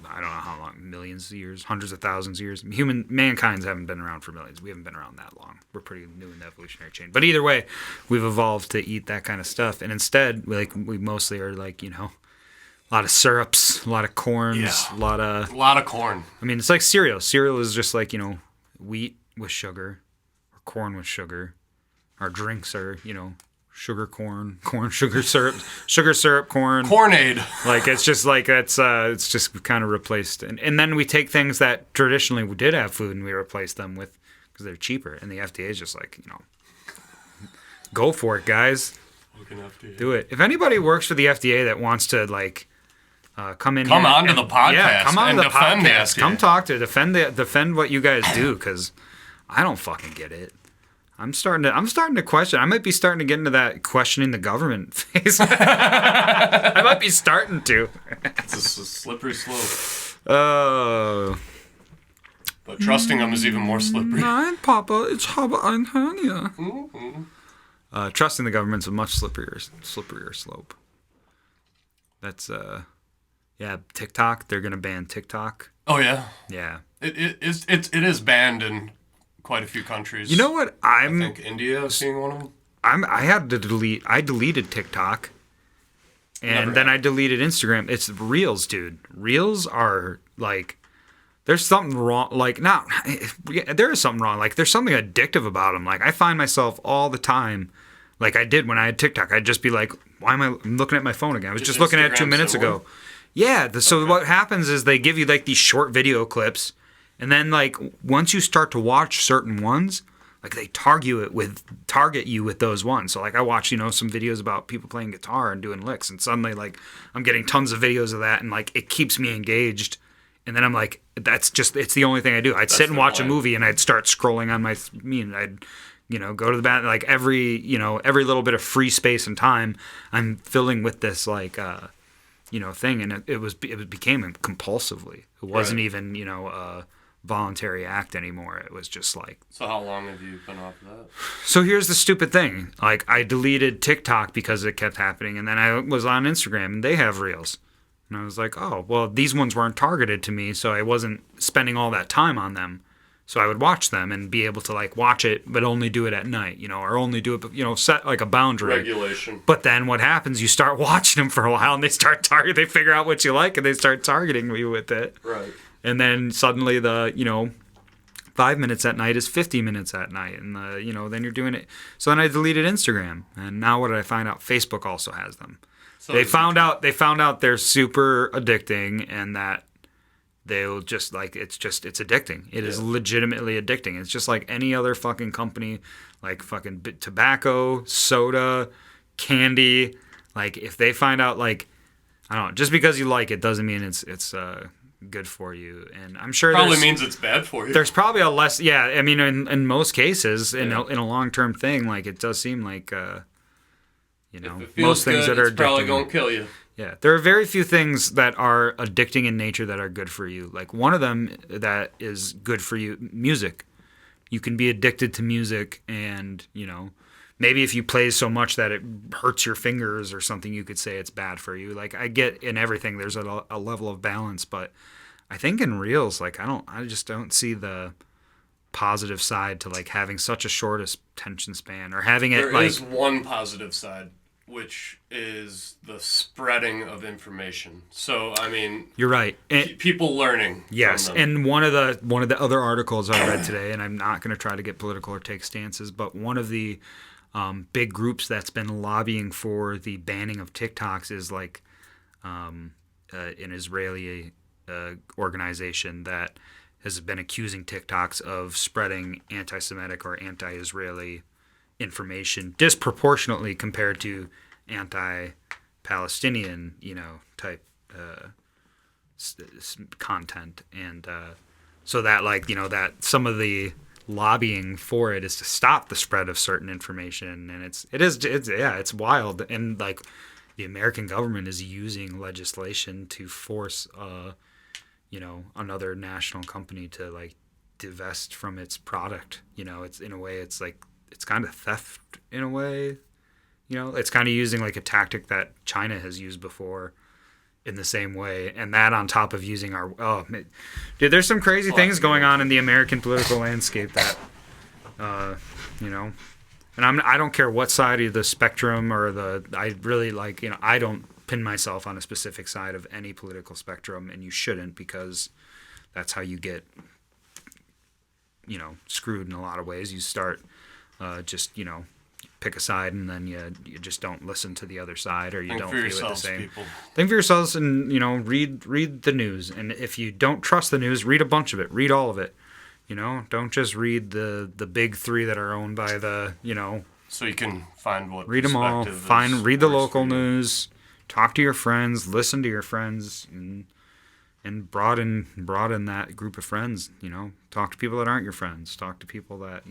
Speaker 2: I don't know how long, millions of years, hundreds of thousands of years. Mankind's haven't been around for millions. We haven't been around that long. We're pretty new in the evolutionary chain. But either way, we've evolved to eat that kind of stuff. And instead, we mostly are like, a lot of syrups, a lot of corns,
Speaker 3: Yeah.
Speaker 2: a lot of
Speaker 3: corn.
Speaker 2: I mean, it's like cereal. Cereal is just like, wheat with sugar or corn with sugar. Our drinks are, sugar, corn, sugar syrup, corn.
Speaker 3: Cornade.
Speaker 2: Like, it's just like, it's just kind of replaced. And then we take things that traditionally we did have food and we replace them with, because they're cheaper. And the FDA is just like, go for it, guys.
Speaker 3: Fucking FDA.
Speaker 2: Do it. If anybody works for the FDA that wants to, like, come
Speaker 3: Come
Speaker 2: here
Speaker 3: on to the podcast
Speaker 2: Yeah, come on
Speaker 3: and
Speaker 2: to the
Speaker 3: defend the
Speaker 2: podcast.
Speaker 3: FDA.
Speaker 2: Come talk to defend what you guys do, because I don't fucking get it. I'm starting to question. I might be starting to get into that questioning the government phase. I might be starting to.
Speaker 3: It's a slippery slope.
Speaker 2: Oh.
Speaker 3: But trusting them is even more slippery.
Speaker 2: Nein, Papa, it's Papa Antonia. Trusting the government's a much slipperier slope. That's TikTok. They're gonna ban TikTok.
Speaker 3: Oh yeah.
Speaker 2: Yeah.
Speaker 3: It is banned in quite a few countries.
Speaker 2: You know what?
Speaker 3: I think India is being one of them.
Speaker 2: I deleted TikTok, and then I deleted Instagram. It's Reels, dude. Reels are like, there's something wrong. Like, there is something wrong. Like, there's something addictive about them. Like, I find myself all the time, like I did when I had TikTok. I'd just be like, I'm looking at my phone again. I was just looking at it 2 minutes ago. Yeah. So what happens is they give you like these short video clips, and then like once you start to watch certain ones, like they target you with those ones. So like I watch, some videos about people playing guitar and doing licks, and suddenly like I'm getting tons of videos of that, and like it keeps me engaged. And then I'm like, it's the only thing I do. I'd sit and watch a movie, and I'd start scrolling on I'd go to the bathroom. Like every little bit of free space and time, I'm filling with this like thing, and it became compulsively. It wasn't even a voluntary act anymore. It was just like.
Speaker 3: So how long have you been off of that?
Speaker 2: So here's the stupid thing. Like, I deleted TikTok because it kept happening, and then I was on Instagram, and they have Reels. And I was like, oh, well, these ones weren't targeted to me, so I wasn't spending all that time on them. So I would watch them and be able to, like, watch it, but only do it at night, or only do it, set, like, a boundary.
Speaker 3: Regulation.
Speaker 2: But then what happens, you start watching them for a while, and they figure out what you like, and they start targeting you with it.
Speaker 3: Right.
Speaker 2: And then suddenly the, 5 minutes at night is 50 minutes at night. And, then you're doing it. So then I deleted Instagram. And now what did I find out? Facebook also has them.
Speaker 3: So
Speaker 2: They found out they're super addicting, and that they'll just like, it's addicting. It is legitimately addicting. It's just like any other fucking company, like fucking tobacco, soda, candy. Like if they find out, like, I don't know, just because you like it doesn't mean it's good for you. And I'm sure
Speaker 3: probably means it's bad for you.
Speaker 2: There's probably a less, I mean, in most cases, in a long-term thing, like it does seem like, most things that are
Speaker 3: it's probably
Speaker 2: addicting.
Speaker 3: gonna kill you.
Speaker 2: Yeah, there are very few things that are addicting in nature that are good for you. Like one of them that is good for you, music. You can be addicted to music, and maybe if you play so much that it hurts your fingers or something, you could say it's bad for you. Like I get in everything there's a level of balance, but I think in Reels, like I just don't see the positive side to like having such a short attention span, or having it
Speaker 3: There is one positive side, which is the spreading of information. So I mean,
Speaker 2: you're right.
Speaker 3: People learning.
Speaker 2: Yes,
Speaker 3: from them.
Speaker 2: and one of the other articles I read today, and I'm not going to try to get political or take stances, but one of the big groups that's been lobbying for the banning of TikToks is like an Israeli organization that has been accusing TikToks of spreading anti-Semitic or anti-Israeli information disproportionately compared to anti-Palestinian, type content. And so that, like, that some of the lobbying for it is to stop the spread of certain information, and it's wild. And like the American government is using legislation to force another national company to like divest from its product. It's in a way, it's like it's kind of theft in a way. It's kind of using like a tactic that China has used before in the same way, and that on top of using dude, there's some crazy things going on in the American political landscape that and I don't care what side of the spectrum I really like, I don't pin myself on a specific side of any political spectrum, and you shouldn't, because that's how you get screwed in a lot of ways. You start just pick a side, and then you just don't listen to the other side, or you don't feel it the same.
Speaker 3: People.
Speaker 2: Think for yourselves, and read the news. And if you don't trust the news, read a bunch of it. Read all of it. Don't just read the big three that are owned by the
Speaker 3: So you can find what.
Speaker 2: Read them all. Read the local news. Talk to your friends. Listen to your friends, and broaden that group of friends. Talk to people that aren't your friends. Talk to people that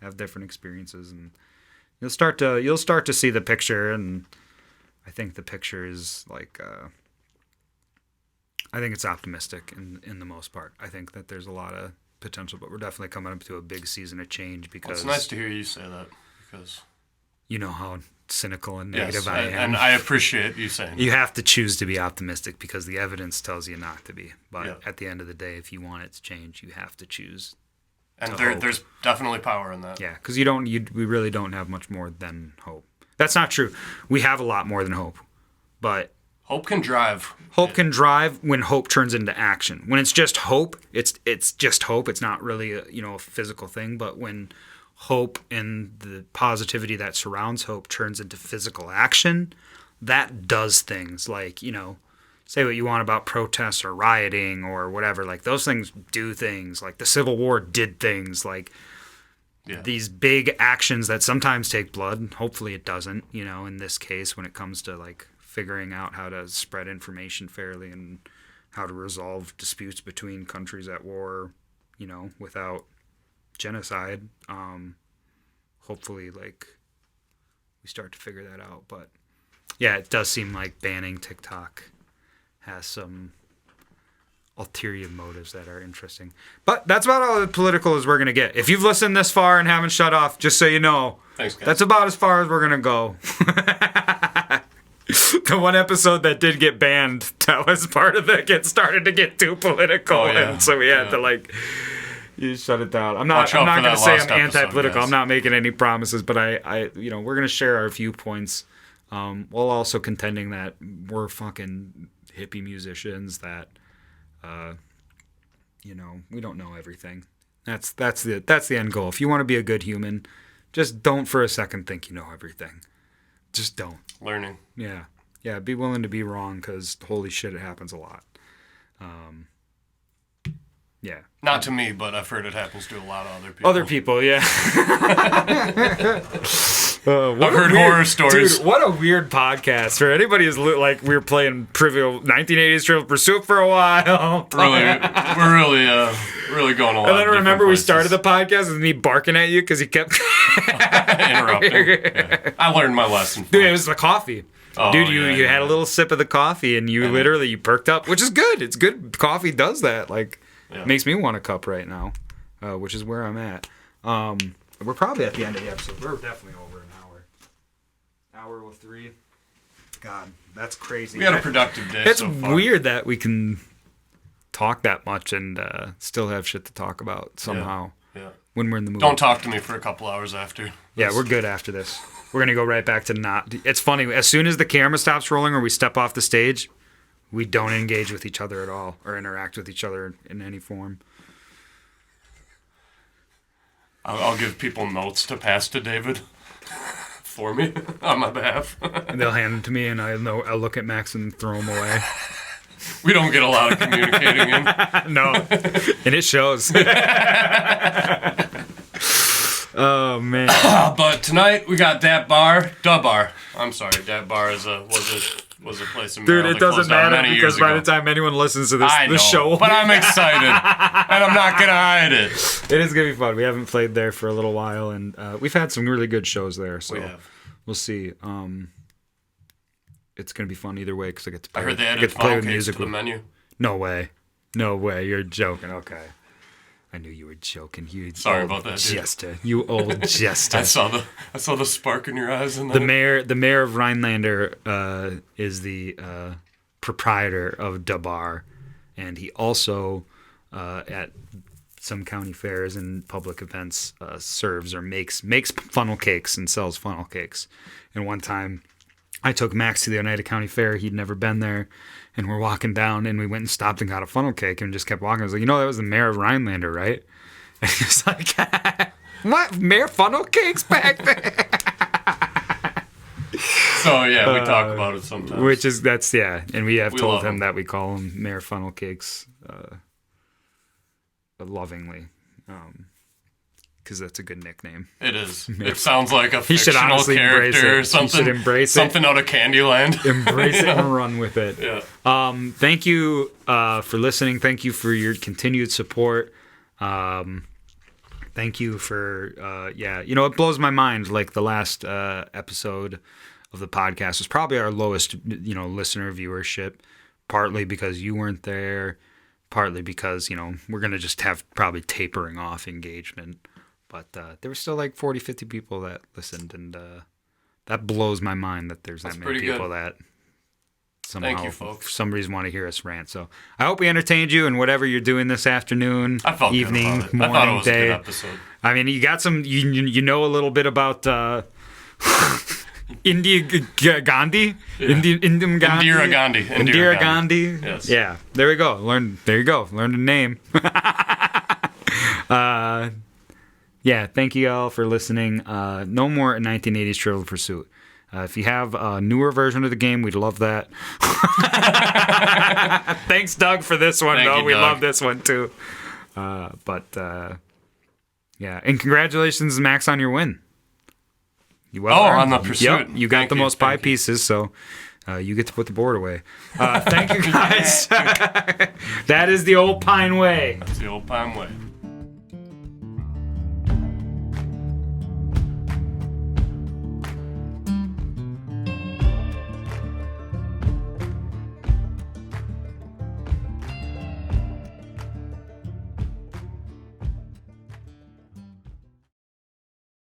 Speaker 2: have different experiences, and you'll start to see the picture. And I think the picture is like I think it's optimistic in the most part. I think that there's a lot of potential, but we're definitely coming up to a big season of change, because
Speaker 3: it's nice to hear you say that, because
Speaker 2: you know how cynical and negative I am.
Speaker 3: And I appreciate you saying
Speaker 2: you have to choose to be optimistic, because the evidence tells you not to be. But
Speaker 3: yeah.
Speaker 2: At the end of the day, if you want it to change, you have to choose.
Speaker 3: And there's definitely power in that.
Speaker 2: Yeah, because we really don't have much more than hope. That's not true. We have a lot more than hope, but
Speaker 3: hope can drive.
Speaker 2: Hope can drive when hope turns into action. When it's just hope, it's just hope. It's not really a physical thing. But when hope and the positivity that surrounds hope turns into physical action, that does things. Like, say what you want about protests or rioting or whatever. Like, those things do things. Like, the Civil War did things. Like, these big actions that sometimes take blood. Hopefully it doesn't, in this case, when it comes to, like, figuring out how to spread information fairly and how to resolve disputes between countries at war, without genocide. Hopefully, like, we start to figure that out. But yeah, it does seem like banning TikTok has some ulterior motives that are interesting. But that's about all the political as we're going to get. If you've listened this far and haven't shut off, just so you know,
Speaker 3: thanks, guys.
Speaker 2: That's about as far as we're going to go. The one episode that did get banned, that was part of it, started to get too political, and so we had to you shut it down. I'm not going to say I'm anti-political. Guys. I'm not making any promises, but I we're going to share our viewpoints, while also contending that we're fucking hippie musicians that, we don't know everything. That's the end goal. If you want to be a good human, just don't for a second think you know everything. Just don't.
Speaker 3: Learning.
Speaker 2: Yeah. Yeah, be willing to be wrong, because holy shit, it happens a lot. Yeah.
Speaker 3: Not to me, but I've heard it happens to a lot of other people.
Speaker 2: Other people, yeah.
Speaker 3: I've heard horror stories.
Speaker 2: Dude, what a weird podcast. For anybody who's like, we were playing 1980s Trivial Pursuit for a while.
Speaker 3: We're really going a lot.
Speaker 2: And then remember we started the podcast with me barking at you because you kept
Speaker 3: interrupting. Yeah. I learned my lesson.
Speaker 2: Dude, it was the coffee.
Speaker 3: Oh,
Speaker 2: dude, you had a little sip of the coffee, and you literally perked up, which is good. It's good. Coffee does that. Like, makes me want a cup right now, which is where I'm at. We're probably at the end of the episode. We're definitely over an hour. Hour with 3. God, that's crazy.
Speaker 3: We had a productive day.
Speaker 2: It's
Speaker 3: so far.
Speaker 2: weird that we can talk that much and still have shit to talk about somehow.
Speaker 3: Yeah.
Speaker 2: When we're in the mood.
Speaker 3: Don't talk to me for a couple hours after.
Speaker 2: Yeah, we're good after this. We're going to go right back to not... It's funny. As soon as the camera stops rolling or we step off the stage, we don't engage with each other at all or interact with each other in any form.
Speaker 3: I'll give people notes to pass to David for me on my behalf.
Speaker 2: And they'll hand them to me, and I'll look at Max and throw them away.
Speaker 3: We don't get a lot of communicating in.
Speaker 2: No. And it shows. Oh, man.
Speaker 3: But Tonight we got Dat Bar. I'm sorry, Dat Bar was a place in
Speaker 2: Dude,
Speaker 3: Merrill
Speaker 2: it
Speaker 3: that
Speaker 2: doesn't
Speaker 3: closed down
Speaker 2: matter
Speaker 3: many
Speaker 2: because
Speaker 3: years
Speaker 2: by
Speaker 3: ago.
Speaker 2: the time anyone listens to
Speaker 3: I know,
Speaker 2: this show,
Speaker 3: but I'm excited, and I'm not gonna hide it.
Speaker 2: it is gonna be fun. We haven't played there for a little while, and we've had some really good shows there. So
Speaker 3: We have.
Speaker 2: we'll see. It's gonna be fun either way because I get to play.
Speaker 3: I heard they
Speaker 2: I
Speaker 3: added
Speaker 2: get to play
Speaker 3: funnel
Speaker 2: with
Speaker 3: cakes
Speaker 2: music.
Speaker 3: to the menu.
Speaker 2: No way. You're joking. Okay. I knew you were joking. You
Speaker 3: Sorry
Speaker 2: old
Speaker 3: about that, dude.
Speaker 2: jester. You old jester.
Speaker 3: I saw the spark in your eyes. And
Speaker 2: The mayor of Rhinelander is the proprietor of Da Bar, and he also at some county fairs and public events serves or makes funnel cakes and sells funnel cakes. And one time, I took Max to the Oneida County Fair. He'd never been there, and we're walking down, and we went and stopped and got a funnel cake, and just kept walking. I was like, that was the mayor of Rhinelander, right? And he was like, what? Mayor funnel cakes back there?
Speaker 3: So yeah, we talk about it sometimes.
Speaker 2: And we have
Speaker 3: We
Speaker 2: told
Speaker 3: love
Speaker 2: him
Speaker 3: him.
Speaker 2: that we call him Mayor Funnel Cakes, lovingly, because that's a good nickname.
Speaker 3: It is. It sounds like a
Speaker 2: He should
Speaker 3: fictional
Speaker 2: honestly embrace
Speaker 3: character
Speaker 2: it.
Speaker 3: or something.
Speaker 2: He should embrace it.
Speaker 3: something out of Candyland.
Speaker 2: Embrace it and run with it.
Speaker 3: Yeah.
Speaker 2: Thank you for listening. Thank you for your continued support. Thank you for it blows my mind. Like the last episode of the podcast was probably our lowest, listener viewership, partly because you weren't there, partly because, we're going to just have probably tapering off engagement. But there were still like 40, 50 people that listened, and that blows my mind that there's that many
Speaker 3: pretty
Speaker 2: people
Speaker 3: good.
Speaker 2: that somehow,
Speaker 3: you, folks.
Speaker 2: for some reason, want to hear us rant. So I hope we entertained you in whatever you're doing this afternoon,
Speaker 3: I felt
Speaker 2: evening,
Speaker 3: good about it.
Speaker 2: morning,
Speaker 3: I thought it was
Speaker 2: day.
Speaker 3: a good episode.
Speaker 2: I mean, you got some, you know a little bit about Indira Gandhi?
Speaker 3: Indira Gandhi.
Speaker 2: Indira Gandhi.
Speaker 3: Yes.
Speaker 2: Yeah. There we go. There you go. Learned a name. Yeah. Thank you all for listening. No more 1980s Trivial Pursuit. If you have a newer version of the game, we'd love that. Thanks, Doug, for this one,
Speaker 3: Thank
Speaker 2: though.
Speaker 3: you,
Speaker 2: We
Speaker 3: Doug.
Speaker 2: love this one, too. Yeah. And congratulations, Max, on your win. You
Speaker 3: on the Pursuit.
Speaker 2: Yep, you got
Speaker 3: Thank
Speaker 2: the
Speaker 3: you,
Speaker 2: most pie
Speaker 3: thank you.
Speaker 2: pieces, so you get to put the board away. Thank you, guys. That is the old Pine Way.
Speaker 3: That's the old Pine way.